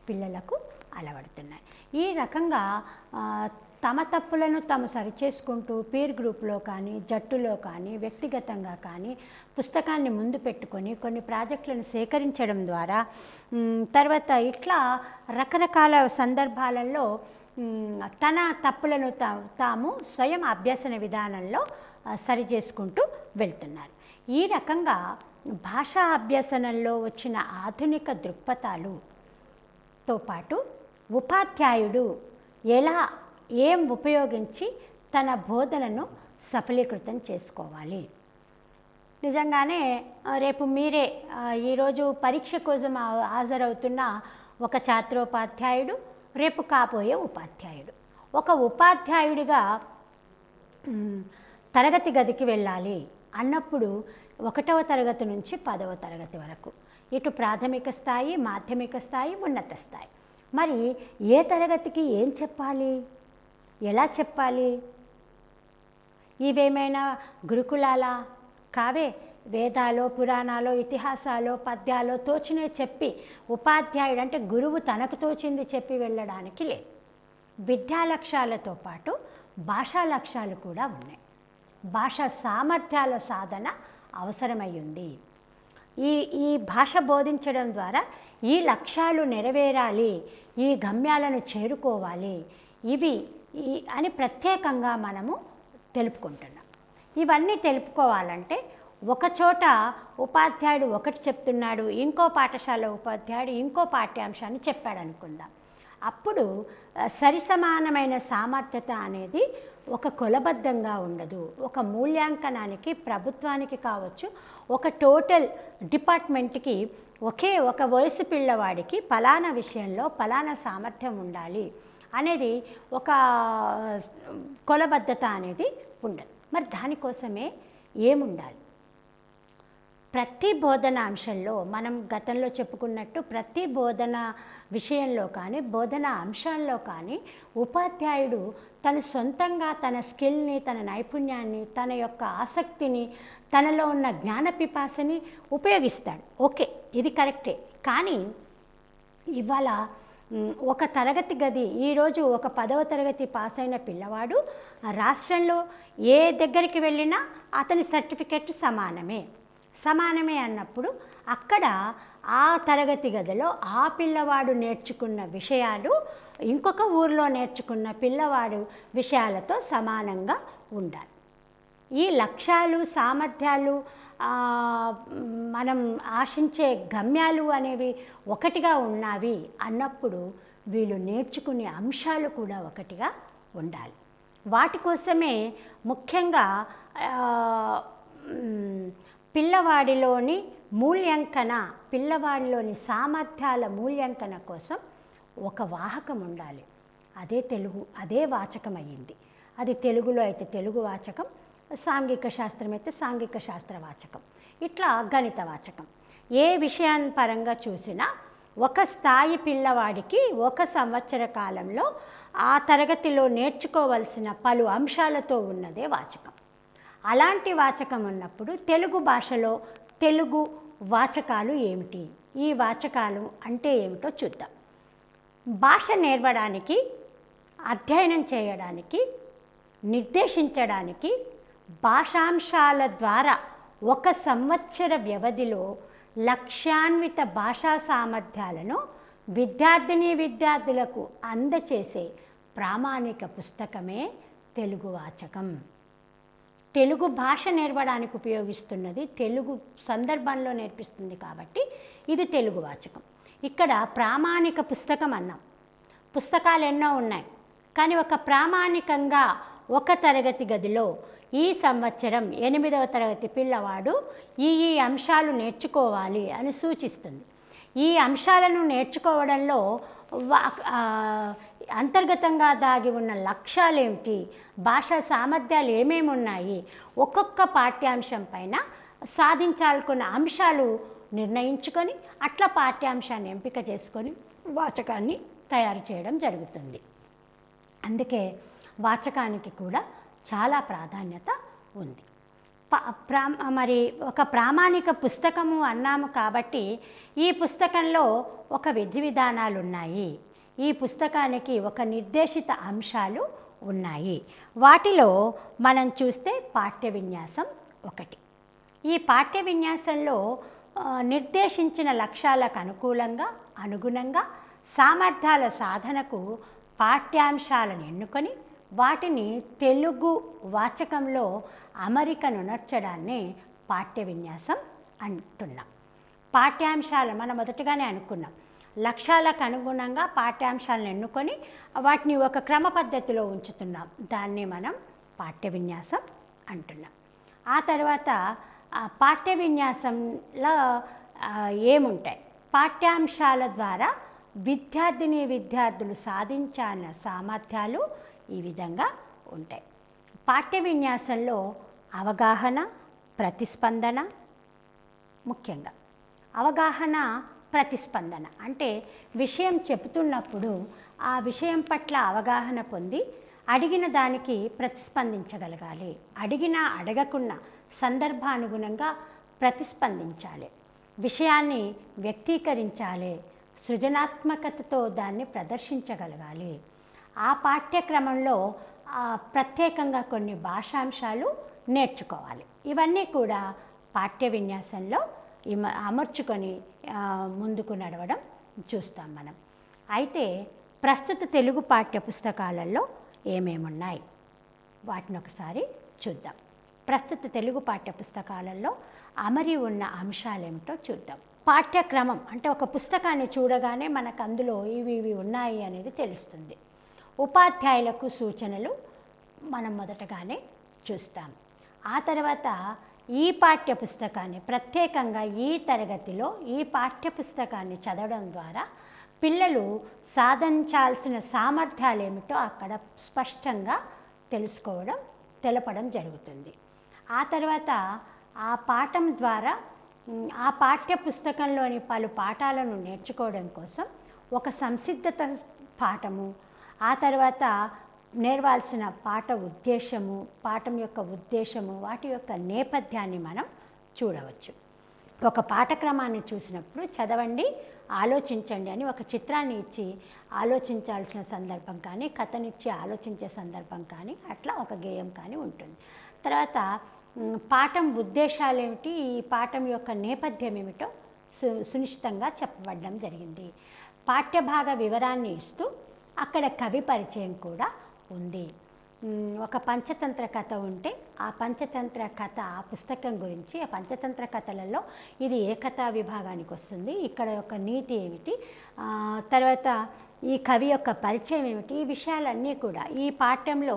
పిల్లలకు అలవడుతున్నాయి. ఈ రకంగా తమ తప్పులను తాము సరిచేసుకుంటూ పీర్ గ్రూప్లో కానీ, జట్టులో కానీ, వ్యక్తిగతంగా కానీ పుస్తకాన్ని ముందు పెట్టుకొని కొన్ని ప్రాజెక్టులను సేకరించడం ద్వారా తర్వాత ఇట్లా రకరకాల సందర్భాలలో తన తప్పులను తాము స్వయం అభ్యసన విధానంలో సరిచేసుకుంటూ వెళ్తున్నారు. ఈ రకంగా భాషా అభ్యసనంలో వచ్చిన ఆధునిక దృక్పథాలతో పాటు ఉపాధ్యాయుడు ఏం ఉపయోగించి తన బోధనను సఫలీకృతం చేసుకోవాలి. నిజంగానే రేపు మీరే ఈరోజు పరీక్ష కోసం హాజరవుతున్న ఒక ఛాత్రోపాధ్యాయుడు, రేపు కాబోయే ఉపాధ్యాయుడు. ఒక ఉపాధ్యాయుడిగా తరగతి గదికి వెళ్ళాలి అన్నప్పుడు 1వ తరగతి నుంచి 10వ తరగతి వరకు, ఇటు ప్రాథమిక స్థాయి, మాధ్యమిక స్థాయి, ఉన్నత స్థాయి. మరి ఏ తరగతికి ఏం చెప్పాలి, ఎలా చెప్పాలి? ఇవేమైనా గురుకులాలా? కావే. వేదాలో, పురాణాలో, ఇతిహాసాలో, పద్యాలో తోచినే చెప్పి ఉపాధ్యాయుడు అంటే గురువు తనకు తోచింది చెప్పి వెళ్ళడానికి లేదు. విద్యా లక్ష్యాలతో పాటు భాషా లక్ష్యాలు కూడా ఉన్నాయి. భాషా సామర్థ్యాల సాధన అవసరమయ్యింది. ఈ భాష బోధించడం ద్వారా ఈ లక్ష్యాలు నెరవేరాలి, ఈ గమ్యాలను చేరుకోవాలి, ఇవి అని ప్రత్యేకంగా మనము తెలుపుకుంటున్నాం. ఇవన్నీ తెలుపుకోవాలంటే ఒకచోట ఉపాధ్యాయుడు ఒకటి చెప్తున్నాడు, ఇంకో పాఠశాల ఉపాధ్యాయుడు ఇంకో పాఠ్యాంశాన్ని చెప్పాడు అనుకుందాం. అప్పుడు సరిసమానమైన సామర్థ్యత అనేది ఒక కొలబద్ధంగా ఉండదు. ఒక మూల్యాంకనానికి ప్రభుత్వానికి కావచ్చు, ఒక టోటల్ డిపార్ట్మెంట్కి ఒక వయసు పిల్లవాడికి ఫలానా విషయంలో ఫలానా సామర్థ్యం ఉండాలి అనేది ఒక కొలబద్ధత అనేది ఉండదు. మరి దానికోసమే ఏముండాలి? ప్రతి బోధన అంశంలో మనం గతంలో చెప్పుకున్నట్టు ప్రతి బోధన విషయంలో కానీ, బోధన అంశాల్లో కానీ ఉపాధ్యాయుడు తను సొంతంగా తన స్కిల్ని, తన నైపుణ్యాన్ని, తన యొక్క ఆసక్తిని, తనలో ఉన్న జ్ఞాన పిపాసని ఉపయోగిస్తాడు. ఓకే, ఇది కరెక్టే. కానీ ఇవాళ ఒక తరగతి గది, ఈరోజు ఒక 10వ తరగతి పాస్ అయిన పిల్లవాడు రాష్ట్రంలో ఏ దగ్గరికి వెళ్ళినా అతని సర్టిఫికెట్ సమానమే అన్నప్పుడు అక్కడ ఆ తరగతి గదిలో ఆ పిల్లవాడు నేర్చుకున్న విషయాలు ఇంకొక ఊరిలో నేర్చుకున్న పిల్లవాడు విషయాలతో సమానంగా ఉండాలి. ఈ లక్ష్యాలు, సామర్థ్యాలు, మనం ఆశించే గమ్యాలు అనేవి ఒకటిగా ఉన్నవి అన్నప్పుడు వీళ్ళు నేర్చుకునే అంశాలు కూడా ఒకటిగా ఉండాలి. వాటి కోసమే ముఖ్యంగా పిల్లవాడిలోని మూల్యాంకన, పిల్లవాడిలోని సామర్థ్యాల మూల్యాంకన కోసం ఒక వాహకం ఉండాలి. అదే తెలుగు, అదే వాచకం అయ్యింది. అది తెలుగులో అయితే తెలుగు వాచకం, సాంఘిక శాస్త్రం అయితే సాంఘిక శాస్త్ర వాచకం, ఇట్లా గణిత వాచకం. ఏ విషయాన్ని పరంగా చూసినా ఒక స్థాయి పిల్లవాడికి ఒక సంవత్సర కాలంలో ఆ తరగతిలో నేర్చుకోవలసిన పలు అంశాలతో ఉన్నదే వాచకం. అలాంటి వాచకం ఉన్నప్పుడు తెలుగు భాషలో తెలుగు వాచకాలు ఏమిటి, ఈ వాచకాలు అంటే ఏమిటో చూద్దాం. భాష నేర్వడానికి, అధ్యయనం చేయడానికి, నిర్దేశించడానికి భాషాంశాల ద్వారా ఒక సంవత్సర వ్యవధిలో లక్ష్యాన్విత భాషా సామర్థ్యాలను విద్యార్థులకు అందచేసే ప్రామాణిక పుస్తకమే తెలుగు వాచకం. తెలుగు భాష నేర్వడానికి ఉపయోగిస్తున్నది, తెలుగు సందర్భంలో నేర్పిస్తుంది కాబట్టి ఇది తెలుగు వాచకం. ఇక్కడ ప్రామాణిక పుస్తకం అన్నాం. పుస్తకాలు ఎన్నో ఉన్నాయి, కానీ ఒక ప్రామాణికంగా ఒక తరగతి గదిలో ఈ సంవత్సరం 8వ తరగతి పిల్లవాడు ఈ అంశాలు నేర్చుకోవాలి అని సూచిస్తుంది. ఈ అంశాలను నేర్చుకోవడంలో అంతర్గతంగా దాగి ఉన్న లక్ష్యాలు ఏమిటి, భాషా సామర్థ్యాలు ఏమేమి ఉన్నాయి, ఒక్కొక్క పాఠ్యాంశం పైన సాధించాలనుకున్న అంశాలు నిర్ణయించుకొని అట్లా పాఠ్యాంశాన్ని ఎంపిక చేసుకొని వాచకాన్ని తయారు చేయడం జరుగుతుంది. అందుకే వాచకానికి కూడా చాలా ప్రాధాన్యత ఉంది. మరి ఒక ప్రామాణిక పుస్తకము అన్నాము కాబట్టి ఈ పుస్తకంలో ఒక విధి విధానాలు ఉన్నాయి, ఈ పుస్తకానికి ఒక నిర్దేశిత అంశాలు ఉన్నాయి. వాటిలో మనం చూస్తే పాఠ్య విన్యాసం ఒకటి. ఈ పాఠ్య విన్యాసంలో నిర్దేశించిన లక్ష్యాలకు అనుగుణంగా సామర్థ్యాల సాధనకు పాఠ్యాంశాలను ఎన్నుకొని వాటిని తెలుగు వాచకంలో అమరికనునర్చడాన్ని పాఠ్య విన్యాసం అంటున్నాం. పాఠ్యాంశాలు మనం మొదటగానే అనుకున్నాం, లక్ష్యాలకు అనుగుణంగా పాఠ్యాంశాలను ఎన్నుకొని వాటిని ఒక క్రమ పద్ధతిలో ఉంచుతున్నాం, దాన్ని మనం పాఠ్య విన్యాసం అంటున్నాం. ఆ తర్వాత పాఠ్య విన్యాసంలో ఏముంటాయి, పాఠ్యాంశాల ద్వారా విద్యార్థులు సాధించాల్సిన సామర్థ్యాలు ఈ విధంగా ఉంటాయి. పాఠ్య విన్యాసంలో అవగాహన, ప్రతిస్పందన, ముఖ్యంగా అవగాహన, ప్రతిస్పందన అంటే విషయం చెబుతున్నప్పుడు ఆ విషయం పట్ల అవగాహన పొంది అడిగిన దానికి ప్రతిస్పందించగలగాలి, అడిగినా అడగకున్నా సందర్భానుగుణంగా ప్రతిస్పందించాలి, విషయాన్ని వ్యక్తీకరించాలి, సృజనాత్మకతతో దాన్ని ప్రదర్శించగలగాలి. ఆ పాఠ్యక్రమంలో ప్రత్యేకంగా కొన్ని భాషాంశాలు నేర్చుకోవాలి. ఇవన్నీ కూడా పాఠ్య విన్యాసంలో అమర్చుకొని ముందుకు నడవడం చూస్తాం మనం. అయితే ప్రస్తుత తెలుగు పాఠ్య పుస్తకాలలో ఏమేమున్నాయి వాటిని ఒకసారి చూద్దాం. ప్రస్తుత తెలుగు పాఠ్య పుస్తకాలలో అమరి ఉన్న అంశాలేమిటో చూద్దాం. పాఠ్యక్రమం అంటే ఒక పుస్తకాన్ని చూడగానే మనకు అందులో ఇవి ఉన్నాయి అనేది తెలుస్తుంది. ఉపాధ్యాయులకు సూచనలు మనం మొదటగానే చూస్తాం. ఆ తర్వాత ఈ పాఠ్య పుస్తకాన్ని ప్రత్యేకంగా ఈ తరగతిలో ఈ పాఠ్య పుస్తకాన్ని చదవడం ద్వారా పిల్లలు సాధించాల్సిన సామర్థ్యాలు ఏమిటో అక్కడ స్పష్టంగా తెలపడం జరుగుతుంది. ఆ తర్వాత ఆ పాఠం ద్వారా ఆ పాఠ్య పుస్తకంలోని పలు పాఠాలను నేర్చుకోవడం కోసం ఒక సంసిద్ధత పాఠము, ఆ తర్వాత నేర్వాల్సిన పాఠం యొక్క ఉద్దేశము, వాటి యొక్క నేపథ్యాన్ని మనం చూడవచ్చు. ఒక పాఠక్రమాన్ని చూసినప్పుడు చదవండి, ఆలోచించండి అని ఒక చిత్రాన్ని ఇచ్చి ఆలోచించాల్సిన సందర్భం కానీ, కథనిచ్చి ఆలోచించే సందర్భం కానీ, అట్లా ఒక గేయం కానీ ఉంటుంది. తర్వాత పాఠం ఉద్దేశాలు ఏమిటి, ఈ పాఠం యొక్క నేపథ్యం ఏమిటో సునిశ్చితంగా చెప్పబడడం జరిగింది. పాఠ్యభాగ వివరాన్ని ఇస్తూ అక్కడ కవి పరిచయం కూడా ఉంది. ఒక పంచతంత్ర కథ ఉంటే ఆ పంచతంత్ర కథ ఆ పుస్తకం గురించి, ఆ పంచతంత్ర కథలలో ఇది ఏ కథా విభాగానికి వస్తుంది, ఇక్కడ యొక్క నీతి ఏమిటి, తర్వాత ఈ కవి యొక్క పరిచయం ఏమిటి, ఈ విషయాలన్నీ కూడా ఈ పాఠ్యంలో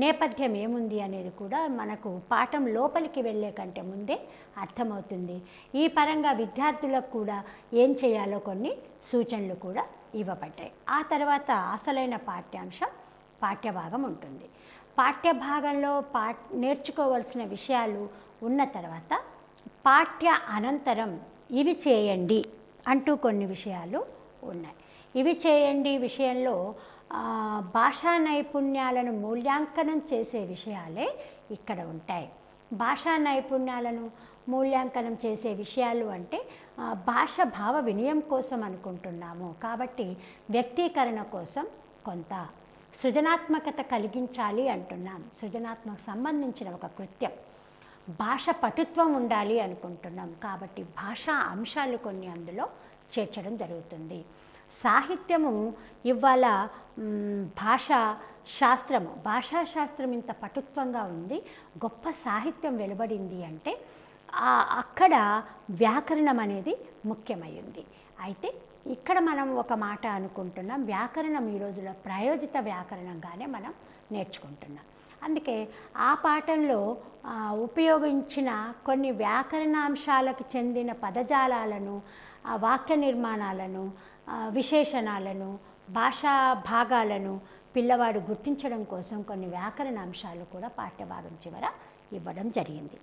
నేపథ్యం ఏముంది అనేది కూడా మనకు పాఠం లోపలికి వెళ్ళే కంటే ముందే అర్థమవుతుంది. ఈ పరంగా విద్యార్థులకు కూడా ఏం చేయాలో కొన్ని సూచనలు కూడా ఇవ్వబడ్డాయి. ఆ తర్వాత అసలైన పాఠ్యభాగం ఉంటుంది. పాఠ్యభాగంలో నేర్చుకోవాల్సిన విషయాలు ఉన్న తర్వాత పాఠ్య అనంతరం ఇవి చేయండి అంటూ కొన్ని విషయాలు ఉన్నాయి. ఇవి చేయండి విషయంలో భాషా నైపుణ్యాలను మూల్యాంకనం చేసే విషయాలే ఇక్కడ ఉంటాయి. భాషా నైపుణ్యాలను మూల్యాంకనం చేసే విషయాలు అంటే భాష భావ వినియం కోసం అనుకుంటున్నాము కాబట్టి వ్యక్తీకరణ కోసం కొంత, సృజనాత్మకత కలిగించాలి అంటున్నాం, సృజనాత్మక సంబంధించిన ఒక కృత్యం, భాష పటుత్వం ఉండాలి అనుకుంటున్నాం కాబట్టి భాషా అంశాలు కొన్ని అందులో చేర్చడం జరుగుతుంది. సాహిత్యము ఇవాళ భాషాశాస్త్రం ఇంత పటుత్వంగా ఉంది, గొప్ప సాహిత్యం వెలువడింది అంటే అక్కడ వ్యాకరణం అనేది ముఖ్యమైంది. అయితే ఇక్కడ మనం ఒక మాట అనుకుంటున్నాం, వ్యాకరణం ఈ రోజుల్లో ప్రాయోజిత వ్యాకరణంగానే మనం నేర్చుకుంటున్నాం. అందుకే ఆ పాఠంలో ఉపయోగించిన కొన్ని వ్యాకరణాంశాలకు చెందిన పదజాలాలను, వాక్య నిర్మాణాలను, విశేషణాలను, భాషా భాగాలను పిల్లవాడు గుర్తించడం కోసం కొన్ని వ్యాకరణ అంశాలు కూడా పాఠ్యభాగం చివర ఇవ్వడం జరిగింది.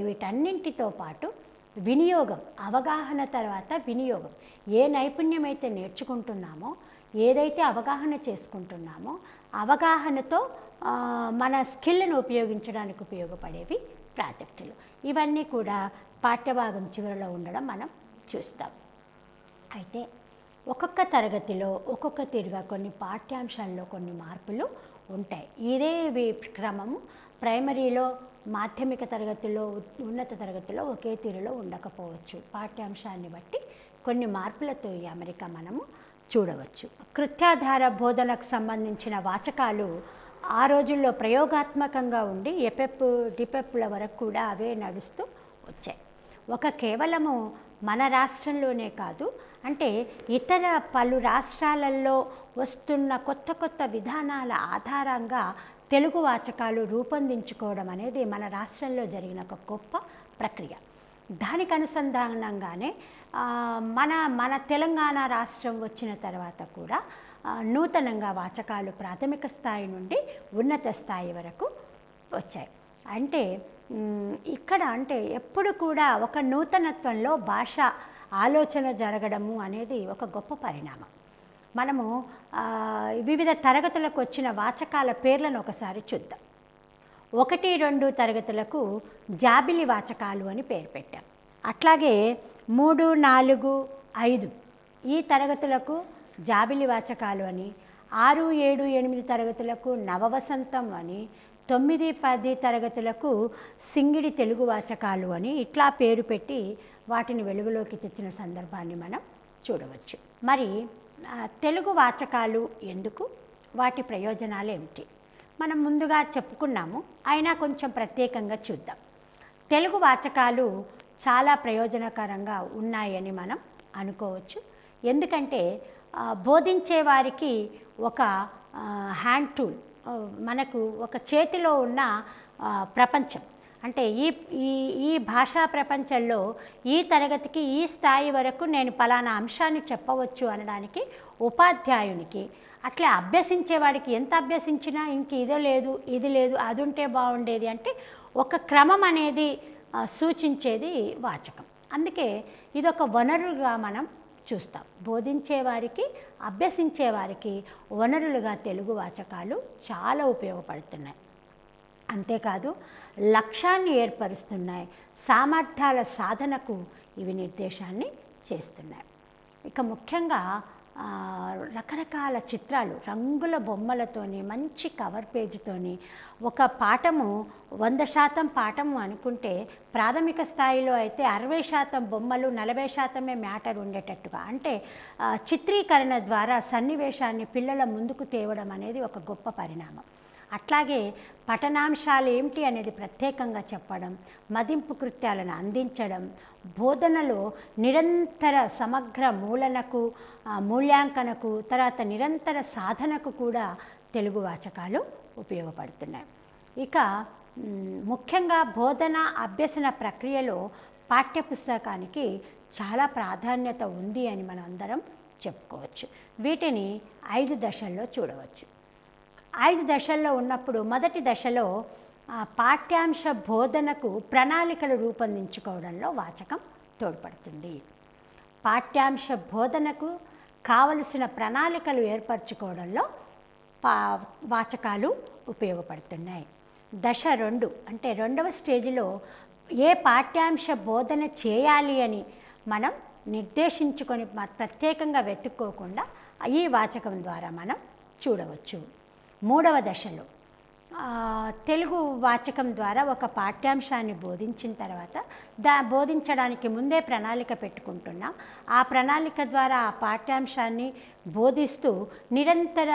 వీటన్నింటితో పాటు వినియోగం, అవగాహన తర్వాత వినియోగం, ఏ నైపుణ్యం అయితే నేర్చుకుంటున్నామో, ఏదైతే అవగాహన చేసుకుంటున్నామో అవగాహనతో మన స్కిల్ను ఉపయోగించడానికి ఉపయోగపడేవి ప్రాజెక్టులు. ఇవన్నీ కూడా పాఠ్యభాగం చివరిలో ఉండడం మనం చూస్తాం. అయితే ఒక్కొక్క తరగతిలో ఒక్కొక్క తీరుగా కొన్ని పాఠ్యాంశాల్లో కొన్ని మార్పులు ఉంటాయి. ఇదే క్రమము ప్రైమరీలో, మాధ్యమిక తరగతిలో, ఉన్నత తరగతిలో ఒకే తీరులో ఉండకపోవచ్చు. పాఠ్యాంశాన్ని బట్టి కొన్ని మార్పులతో ఈ అమరిక మనము చూడవచ్చు. కృత్యాధార బోధనకు సంబంధించిన వాచకాలు ఆ రోజుల్లో ప్రయోగాత్మకంగా ఉండి ఎపెప్ డిపెప్ల వరకు కూడా అవే నడుస్తూ వచ్చాయి. కేవలము మన రాష్ట్రంలోనే కాదు, అంటే ఇతర పలు రాష్ట్రాలలో వస్తున్న కొత్త కొత్త విధానాల ఆధారంగా తెలుగు వాచకాలు రూపొందించుకోవడం అనేది మన రాష్ట్రంలో జరిగిన ఒక గొప్ప ప్రక్రియ. దానికి అనుసంధానంగానే మన తెలంగాణ రాష్ట్రం వచ్చిన తర్వాత కూడా నూతనంగా వాచకాలు ప్రాథమిక స్థాయి నుండి ఉన్నత స్థాయి వరకు వచ్చాయి. అంటే ఇక్కడ అంటే ఎప్పుడు కూడా ఒక నూతనత్వంలో భాష ఆలోచన జరగడము అనేది ఒక గొప్ప పరిణామం. మనము వివిధ తరగతులకు వచ్చిన వాచకాల పేర్లను ఒకసారి చూద్దాం. 1, 2 తరగతులకు జాబిలి వాచకాలు అని పేరు పెట్టాం. అట్లాగే 3, 4, 5 ఈ తరగతులకు జాబిలి వాచకాలు అని, 6, 7, 8 తరగతులకు నవవసంతం అని, 9, 10 తరగతులకు సింగిడి తెలుగు వాచకాలు అని ఇట్లా పేరు పెట్టి వాటిని వెలుగులోకి తెచ్చిన సందర్భాన్ని మనం చూడవచ్చు. మరి తెలుగు వాచకాలు ఎందుకు, వాటి ప్రయోజనాలు ఏమిటి మనం ముందుగా చెప్పుకున్నాము, అయినా కొంచెం ప్రత్యేకంగా చూద్దాం. తెలుగు వాచకాలు చాలా ప్రయోజనకరంగా ఉన్నాయని మనం అనుకోవచ్చు. ఎందుకంటే బోధించే వారికి ఒక హ్యాండ్ టూల్, మనకు ఒక చేతిలో ఉన్న ప్రపంచం, అంటే ఈ భాషా ప్రపంచంలో ఈ తరగతికి ఈ స్థాయి వరకు నేను పలానా అంశాన్ని చెప్పవచ్చు అనడానికి ఉపాధ్యాయునికి, అట్లా అభ్యసించేవాడికి ఎంత అభ్యసించినా ఇంక ఇదే లేదు, ఇది లేదు, అది ఉంటే బాగుండేది అంటే ఒక క్రమం అనేది సూచించేది వాచకం. అందుకే ఇదొక వనరుగా మనం చూస్తాం. బోధించేవారికి, అభ్యసించేవారికి వనరులుగా తెలుగు వాచకాలు చాలా ఉపయోగపడుతున్నాయి. అంతేకాదు లక్ష్యాన్ని ఏర్పరుస్తున్నాయి, సామర్థ్యాల సాధనకు ఇవి నిర్దేశాన్ని చేస్తున్నాయి. ఇక ముఖ్యంగా రకరకాల చిత్రాలు, రంగుల బొమ్మలతోని, మంచి కవర్ పేజీతోని ఒక పాఠము 100% పాఠము అనుకుంటే ప్రాథమిక స్థాయిలో అయితే 60% బొమ్మలు, 40% మ్యాటర్ ఉండేటట్టుగా, అంటే చిత్రీకరణ ద్వారా సన్నివేశాన్ని పిల్లల ముందుకు తేవడం అనేది ఒక గొప్ప పరిణామం. అట్లాగే పఠనాంశాలు ఏమిటి అనేది ప్రత్యేకంగా చెప్పడం, మదింపు కృత్యాలను అందించడం, బోధనలో నిరంతర సమగ్ర మూల్యాంకనకు తర్వాత నిరంతర సాధనకు కూడా తెలుగు వాచకాలు ఉపయోగపడుతున్నాయి. ఇక ముఖ్యంగా బోధన అభ్యసన ప్రక్రియలో పాఠ్యపుస్తకానికి చాలా ప్రాధాన్యత ఉంది అని మనం అందరం చెప్పుకోవచ్చు. వీటిని 5 దశల్లో చూడవచ్చు. 5 దశల్లో ఉన్నప్పుడు మొదటి దశలో పాఠ్యాంశ బోధనకు ప్రణాళికలు రూపొందించుకోవడంలో వాచకం తోడ్పడుతుంది. పాఠ్యాంశ బోధనకు కావలసిన ప్రణాళికలు ఏర్పరచుకోవడంలో వాచకాలు ఉపయోగపడుతున్నాయి. దశ 2 అంటే 2వ స్టేజిలో ఏ పాఠ్యాంశ బోధన చేయాలి అని మనం నిర్దేశించుకొని ప్రత్యేకంగా వెతుక్కోకుండా ఈ వాచకం ద్వారా మనం చూడవచ్చు. 3వ దశలో తెలుగు వాచకం ద్వారా ఒక పాఠ్యాంశాన్ని బోధించిన తర్వాత బోధించడానికి ముందే ప్రణాళిక పెట్టుకుంటున్నాం. ఆ ప్రణాళిక ద్వారా ఆ పాఠ్యాంశాన్ని బోధిస్తూ నిరంతర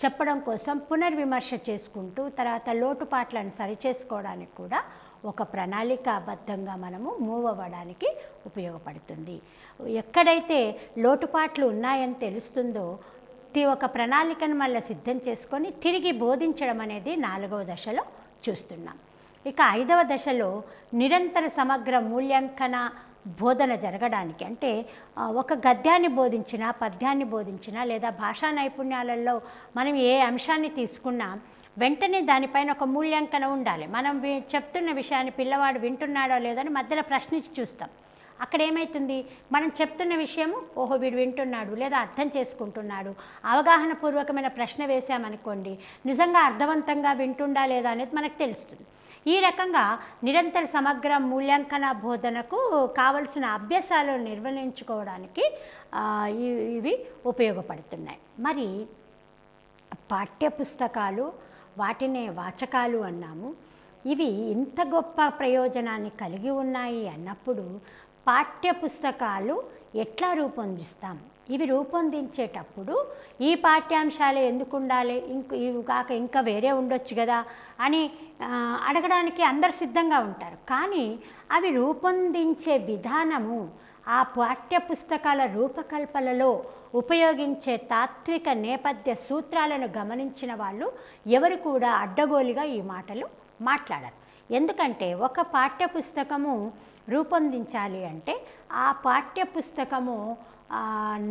చెప్పడం కోసం పునర్విమర్శ చేసుకుంటూ తర్వాత లోటుపాట్లను సరిచేసుకోవడానికి కూడా ఒక ప్రణాళికాబద్ధంగా మనము మూవ్ అవ్వడానికి ఉపయోగపడుతుంది. ఎక్కడైతే లోటుపాట్లు ఉన్నాయని తెలుస్తుందో ఒక ప్రణాళికను మళ్ళీ సిద్ధం చేసుకొని తిరిగి బోధించడం అనేది 4వ దశలో చూస్తున్నాం. ఇక 5వ దశలో నిరంతర సమగ్ర మూల్యాంకన బోధన జరగడానికి అంటే ఒక గద్యాన్ని బోధించినా పద్యాన్ని బోధించినా లేదా భాషా నైపుణ్యాలలో మనం ఏ అంశాన్ని తీసుకున్నా వెంటనే దానిపైన ఒక మూల్యాంకనం ఉండాలి. మనం చెప్తున్న విషయాన్ని పిల్లవాడు వింటున్నాడో లేదో అని మధ్యలో ప్రశ్నించి చూస్తాం. అక్కడ ఏమవుతుంది, మనం చెప్తున్న విషయము ఓహో వీడు వింటున్నాడు లేదా అర్థం చేసుకుంటున్నాడు, అవగాహనపూర్వకమైన ప్రశ్న వేసామనుకోండి నిజంగా అర్థవంతంగా వింటుండా లేదా అనేది మనకు తెలుస్తుంది. ఈ రకంగా నిరంతర సమగ్ర మూల్యాంకన బోధనకు కావలసిన అభ్యాసాలు నిర్వహించుకోవడానికి ఇవి ఉపయోగపడుతున్నాయి. మరి పాఠ్యపుస్తకాలు వాటినే వాచకాలు అన్నాము. ఇవి ఇంత గొప్ప ప్రయోజనాన్ని కలిగి ఉన్నాయి అన్నప్పుడు పాఠ్యపుస్తకాలు ఎట్లా రూపొందిస్తాం? ఇవి రూపొందించేటప్పుడు ఈ పాఠ్యాంశాలే ఎందుకు ఉండాలి, ఇవి కాక ఇంకా వేరే ఉండొచ్చు కదా అని అడగడానికి అందరు సిద్ధంగా ఉంటారు. కానీ అవి రూపొందించే విధానము ఆ పాఠ్యపుస్తకాల రూపకల్పనలో ఉపయోగించే తాత్విక నేపథ్య సూత్రాలను గమనించిన వాళ్ళు ఎవరు కూడా అడ్డగోలుగా ఈ మాటలు మాట్లాడరు. ఎందుకంటే ఒక పాఠ్యపుస్తకము రూపొందించాలి అంటే ఆ పాఠ్యపుస్తకము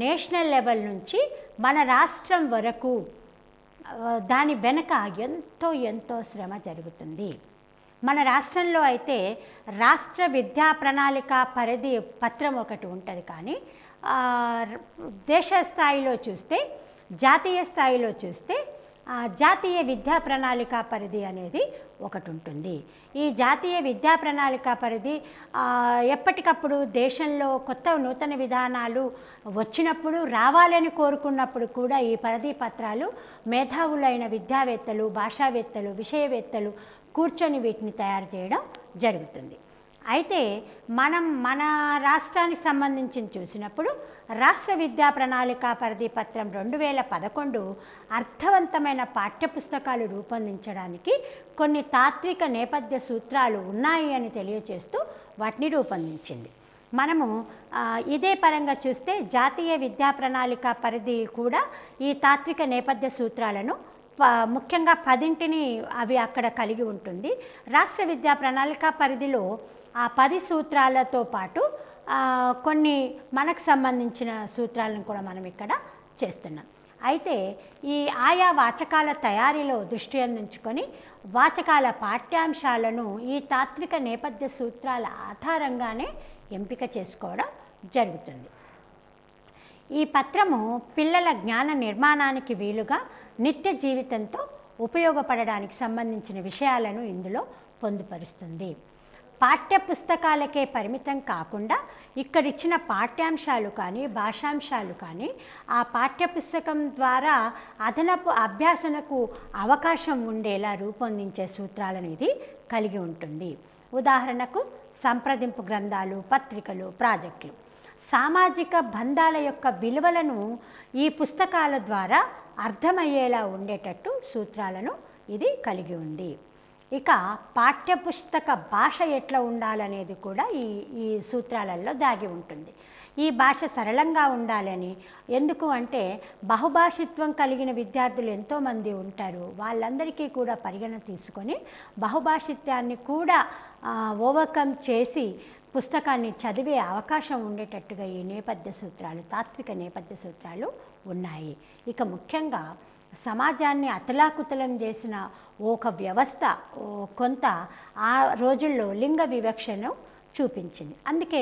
నేషనల్ లెవెల్ నుంచి మన రాష్ట్రం వరకు దాని వెనక ఎంతో శ్రమ జరుగుతుంది. మన రాష్ట్రంలో అయితే రాష్ట్ర విద్యా ప్రణాళిక పరిధి పత్రం ఒకటి ఉంటుంది. కానీ దేశ స్థాయిలో చూస్తే జాతీయ స్థాయిలో చూస్తే జాతీయ విద్యా ప్రణాళిక పరిధి అనేది ఒకటి ఉంటుంది. ఈ జాతీయ విద్యా ప్రణాళిక పరిధి ఎప్పటికప్పుడు దేశంలో కొత్త నూతన విధానాలు వచ్చినప్పుడు రావాలని కోరుకున్నప్పుడు కూడా ఈ పరిధి పత్రాలు మేధావులైన విద్యావేత్తలు, భాషావేత్తలు, విషయవేత్తలు కూర్చొని వీటిని తయారు చేయడం జరుగుతుంది. అయితే మనం మన రాష్ట్రానికి సంబంధించి చూసినప్పుడు రాష్ట్ర విద్యా ప్రణాళిక పరిధి పత్రం 2011 అర్థవంతమైన పాఠ్యపుస్తకాలు రూపొందించడానికి కొన్ని తాత్విక నేపథ్య సూత్రాలు ఉన్నాయి అని తెలియచేస్తూ వాటిని రూపొందించింది. మనము ఇదే పరంగా చూస్తే జాతీయ విద్యా ప్రణాళిక పరిధి కూడా ఈ తాత్విక నేపథ్య సూత్రాలను ముఖ్యంగా 10 అవి అక్కడ కలిగి ఉంటుంది. రాష్ట్ర విద్యా ప్రణాళిక పరిధిలో ఆ 10 సూత్రాలతో పాటు కొన్ని మనకు సంబంధించిన సూత్రాలను కూడా మనం ఇక్కడ చేస్తున్నాం. అయితే ఈ ఆయా వాచకాల తయారీలో దృష్టి అందించుకొని వాచకాల పాఠ్యాంశాలను ఈ తాత్విక నేపథ్య సూత్రాల ఆధారంగానే ఎంపిక చేసుకోవడం జరుగుతుంది. ఈ పత్రము పిల్లల జ్ఞాన నిర్మాణానికి వీలుగా నిత్య జీవితంతో ఉపయోగపడడానికి సంబంధించిన విషయాలను ఇందులో పొందుపరుస్తుంది. పాఠ్యపుస్తకాలకే పరిమితం కాకుండా ఇక్కడిచ్చిన పాఠ్యాంశాలు కానీ భాషాంశాలు కానీ ఆ పాఠ్యపుస్తకం ద్వారా అదనపు అభ్యాసనకు అవకాశం ఉండేలా రూపొందించే సూత్రాలను ఇది కలిగి ఉంటుంది. ఉదాహరణకు సంప్రదింపు గ్రంథాలు, పత్రికలు, ప్రాజెక్టులు. సామాజిక బంధాల యొక్క విలువలను ఈ పుస్తకాల ద్వారా అర్థమయ్యేలా ఉండేటట్టు సూత్రాలను ఇది కలిగి ఉంది. ఇక పాఠ్యపుస్తక భాష ఎట్లా ఉండాలనేది కూడా ఈ సూత్రాలలో దాగి ఉంటుంది. ఈ భాష సరళంగా ఉండాలని, ఎందుకు అంటే బహుభాషిత్వం కలిగిన విద్యార్థులు ఎంతోమంది ఉంటారు. వాళ్ళందరికీ కూడా పరిగణ తీసుకొని బహుభాషిత్యాన్ని కూడా ఓవర్కమ్ చేసి పుస్తకాన్ని చదివే అవకాశం ఉండేటట్టుగా ఈ నేపథ్య సూత్రాలు, తాత్విక నేపథ్య సూత్రాలు ఉన్నాయి. ఇక ముఖ్యంగా సమాజాన్ని అతలాకుతలం చేసిన ఒక వ్యవస్థ కొంత ఆ రోజుల్లో లింగ వివక్షను చూపించింది. అందుకే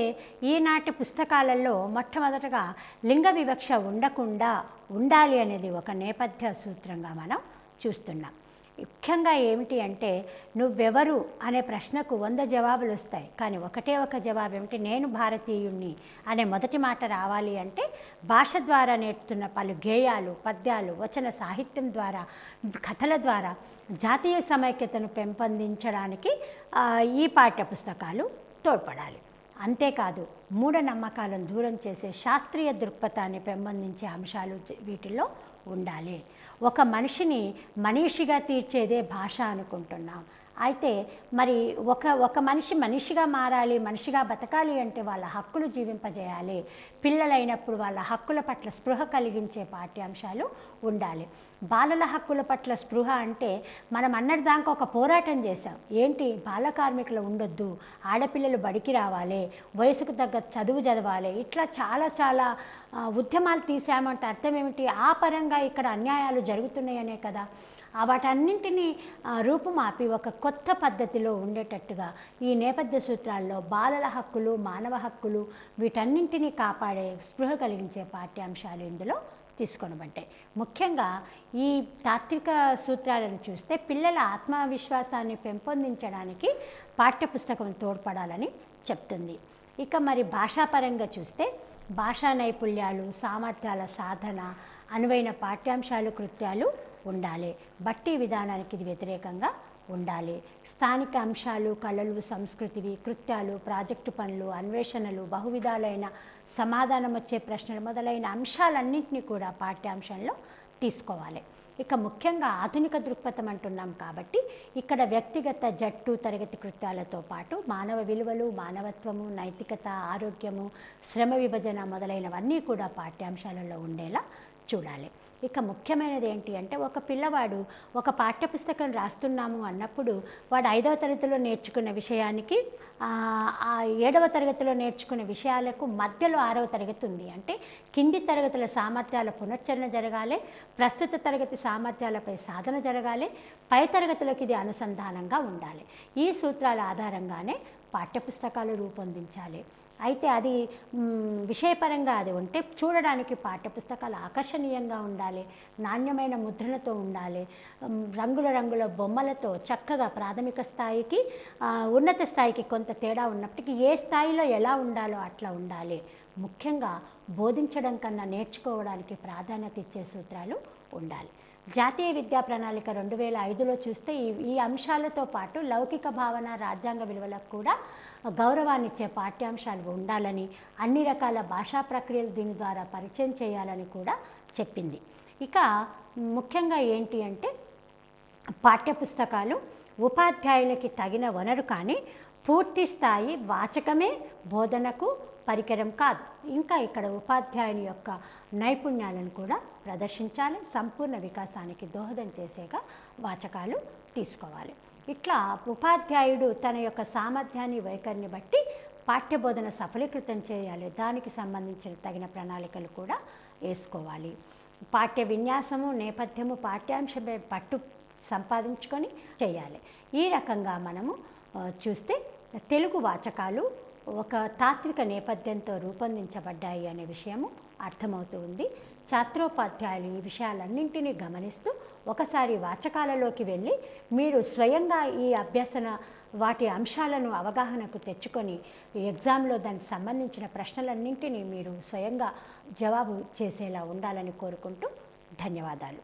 ఈనాటి పుస్తకాలలో మొట్టమొదటగా లింగ వివక్ష ఉండకుండా ఉండాలి అనేది ఒక నేపథ్య సూత్రంగా మనం చూస్తున్నాం. ముఖ్యంగా ఏమిటి అంటే నువ్వెవరు అనే ప్రశ్నకు 100 జవాబులు వస్తాయి, కానీ ఒకటే ఒక జవాబు ఏమిటి, నేను భారతీయుణ్ణి అనే మొదటి మాట రావాలి అంటే భాష ద్వారా నేర్చుతున్న పలు గేయాలు, పద్యాలు, వచన సాహిత్యం ద్వారా, కథల ద్వారా జాతీయ సమైక్యతను పెంపొందించడానికి ఈ పాఠ్యపుస్తకాలు తోడ్పడాలి. అంతేకాదు మూఢనమ్మకాలను దూరం చేసే శాస్త్రీయ దృక్పథాన్ని పెంపొందించే అంశాలు వీటిల్లో ఉండాలి. ఒక మనిషిని మనీషిగా తీర్చేదే భాష అనుకుంటున్నాం. అయితే మరి ఒక మనిషి మనిషిగా మారాలి, మనిషిగా బతకాలి అంటే వాళ్ళ హక్కులు జీవింపజేయాలి. పిల్లలైనప్పుడు వాళ్ళ హక్కుల పట్ల స్పృహ కలిగించే పాఠ్యాంశాలు ఉండాలి. బాలల హక్కుల పట్ల స్పృహ అంటే మనం అన్నటిదాకా ఒక పోరాటం చేశాం. ఏంటి, బాల కార్మికులు ఉండొద్దు, ఆడపిల్లలు బడికి రావాలి, వయసుకు తగ్గ చదువు చదవాలి, ఇట్లా చాలా ఉద్యమాలు తీసామంటే అర్థం ఏమిటి, ఆ పరంగా ఇక్కడ అన్యాయాలు జరుగుతున్నాయనే కదా. వాటన్నింటినీ రూపుమాపి ఒక కొత్త పద్ధతిలో ఉండేటట్టుగా ఈ నేపథ్య సూత్రాల్లో బాలల హక్కులు, మానవ హక్కులు వీటన్నింటినీ కాపాడే స్పృహ కలిగించే పాఠ్యాంశాలు ఇందులో తీసుకొనబడ్డాయి. ముఖ్యంగా ఈ తాత్విక సూత్రాలను చూస్తే పిల్లల ఆత్మవిశ్వాసాన్ని పెంపొందించడానికి పాఠ్యపుస్తకం తోడ్పడాలని చెప్తుంది. ఇక మరి భాషాపరంగా చూస్తే భాషా నైపుణ్యాలు, సామర్థ్యాల సాధన, అనువైన పాఠ్యాంశాలు, కృత్యాలు ఉండాలి. బట్టి విధానానికి ఇది వ్యతిరేకంగా ఉండాలి. స్థానిక అంశాలు, కళలు, సంస్కృతివి, కృత్యాలు, ప్రాజెక్టు పనులు, అన్వేషణలు, బహువిధాలైన సమాధానం వచ్చే ప్రశ్నలు మొదలైన అంశాలన్నింటినీ కూడా పాఠ్యాంశంలో తీసుకోవాలి. ఇక ముఖ్యంగా ఆధునిక దృక్పథం అంటున్నాం కాబట్టి ఇక్కడ వ్యక్తిగత, జట్టు, తరగతి కృత్యాలతో పాటు మానవ విలువలు, మానవత్వము, నైతికత, ఆరోగ్యము, శ్రమ విభజన మొదలైనవన్నీ కూడా పాఠ్యాంశాలలో ఉండేలా చూడాలి. ఇక ముఖ్యమైనది ఏంటి అంటే ఒక పిల్లవాడు ఒక పాఠ్యపుస్తకం రాస్తున్నాము అన్నప్పుడు వాడు 5వ తరగతిలో నేర్చుకున్న విషయానికి 7వ తరగతిలో నేర్చుకున్న విషయాలకు మధ్యలో 6వ తరగతి ఉంది అంటే కింది తరగతుల సామర్థ్యాల పునశ్చరణ జరగాలి, ప్రస్తుత తరగతి సామర్థ్యాలపై సాధన జరగాలి, పై తరగతులకు ఇది అనుసంధానంగా ఉండాలి. ఈ సూత్రాల ఆధారంగానే పాఠ్యపుస్తకాలు రూపొందించాలి. అయితే అది విషయపరంగా అది ఉంటే చూడడానికి పాఠ్యపుస్తకాలు ఆకర్షణీయంగా ఉండాలి, నాణ్యమైన ముద్రణతో ఉండాలి, రంగుల బొమ్మలతో చక్కగా ప్రాథమిక స్థాయికి ఉన్నత స్థాయికి కొంత తేడా ఉన్నప్పటికీ ఏ స్థాయిలో ఎలా ఉండాలో అట్లా ఉండాలి. ముఖ్యంగా బోధించడం కన్నా నేర్చుకోవడానికి ప్రాధాన్యత ఇచ్చే సూత్రాలు ఉండాలి. జాతీయ విద్యా ప్రణాళిక 2005లో చూస్తే ఈ అంశాలతో పాటు లౌకిక భావన, రాజ్యాంగ విలువలకు కూడా గౌరవాన్ని ఇచ్చే పాఠ్యాంశాలు ఉండాలని, అన్ని రకాల భాషా ప్రక్రియలు దీని ద్వారా పరిచయం చేయాలని కూడా చెప్పింది. ఇక ముఖ్యంగా ఏంటి అంటే పాఠ్యపుస్తకాలు ఉపాధ్యాయులకి తగిన వనరు కానీ పూర్తి స్థాయి వాచకమే బోధనకు పరికరం కాదు. ఇంకా ఇక్కడ ఉపాధ్యాయుని యొక్క నైపుణ్యాలను కూడా ప్రదర్శించాలి, సంపూర్ణ వికాసానికి దోహదం చేసేగా వాచకాలు తీసుకోవాలి. ఇట్లా ఉపాధ్యాయుడు తన యొక్క సామర్థ్యాన్ని, వైఖరిని బట్టి పాఠ్యబోధన సఫలీకృతం చేయాలి. దానికి సంబంధించిన తగిన ప్రణాళికలు కూడా వేసుకోవాలి. పాఠ్య విన్యాసము, నేపథ్యము, పాఠ్యాంశమే పట్టు సంపాదించుకొని చేయాలి. ఈ రకంగా మనము చూస్తే తెలుగు వాచకాలు ఒక తాత్విక నేపథ్యంతో రూపొందించబడ్డాయి అనే విషయము అర్థమవుతూ ఉంది. ఛాత్రోపాధ్యాయులు ఈ విషయాలన్నింటినీ గమనిస్తూ ఒకసారి వాచకాలలోకి వెళ్ళి మీరు స్వయంగా ఈ అభ్యసన వాటి అంశాలను అవగాహనకు తెచ్చుకొని ఎగ్జామ్లో దానికి సంబంధించిన ప్రశ్నలన్నింటినీ మీరు స్వయంగా జవాబు చేసేలా ఉండాలని కోరుకుంటూ ధన్యవాదాలు.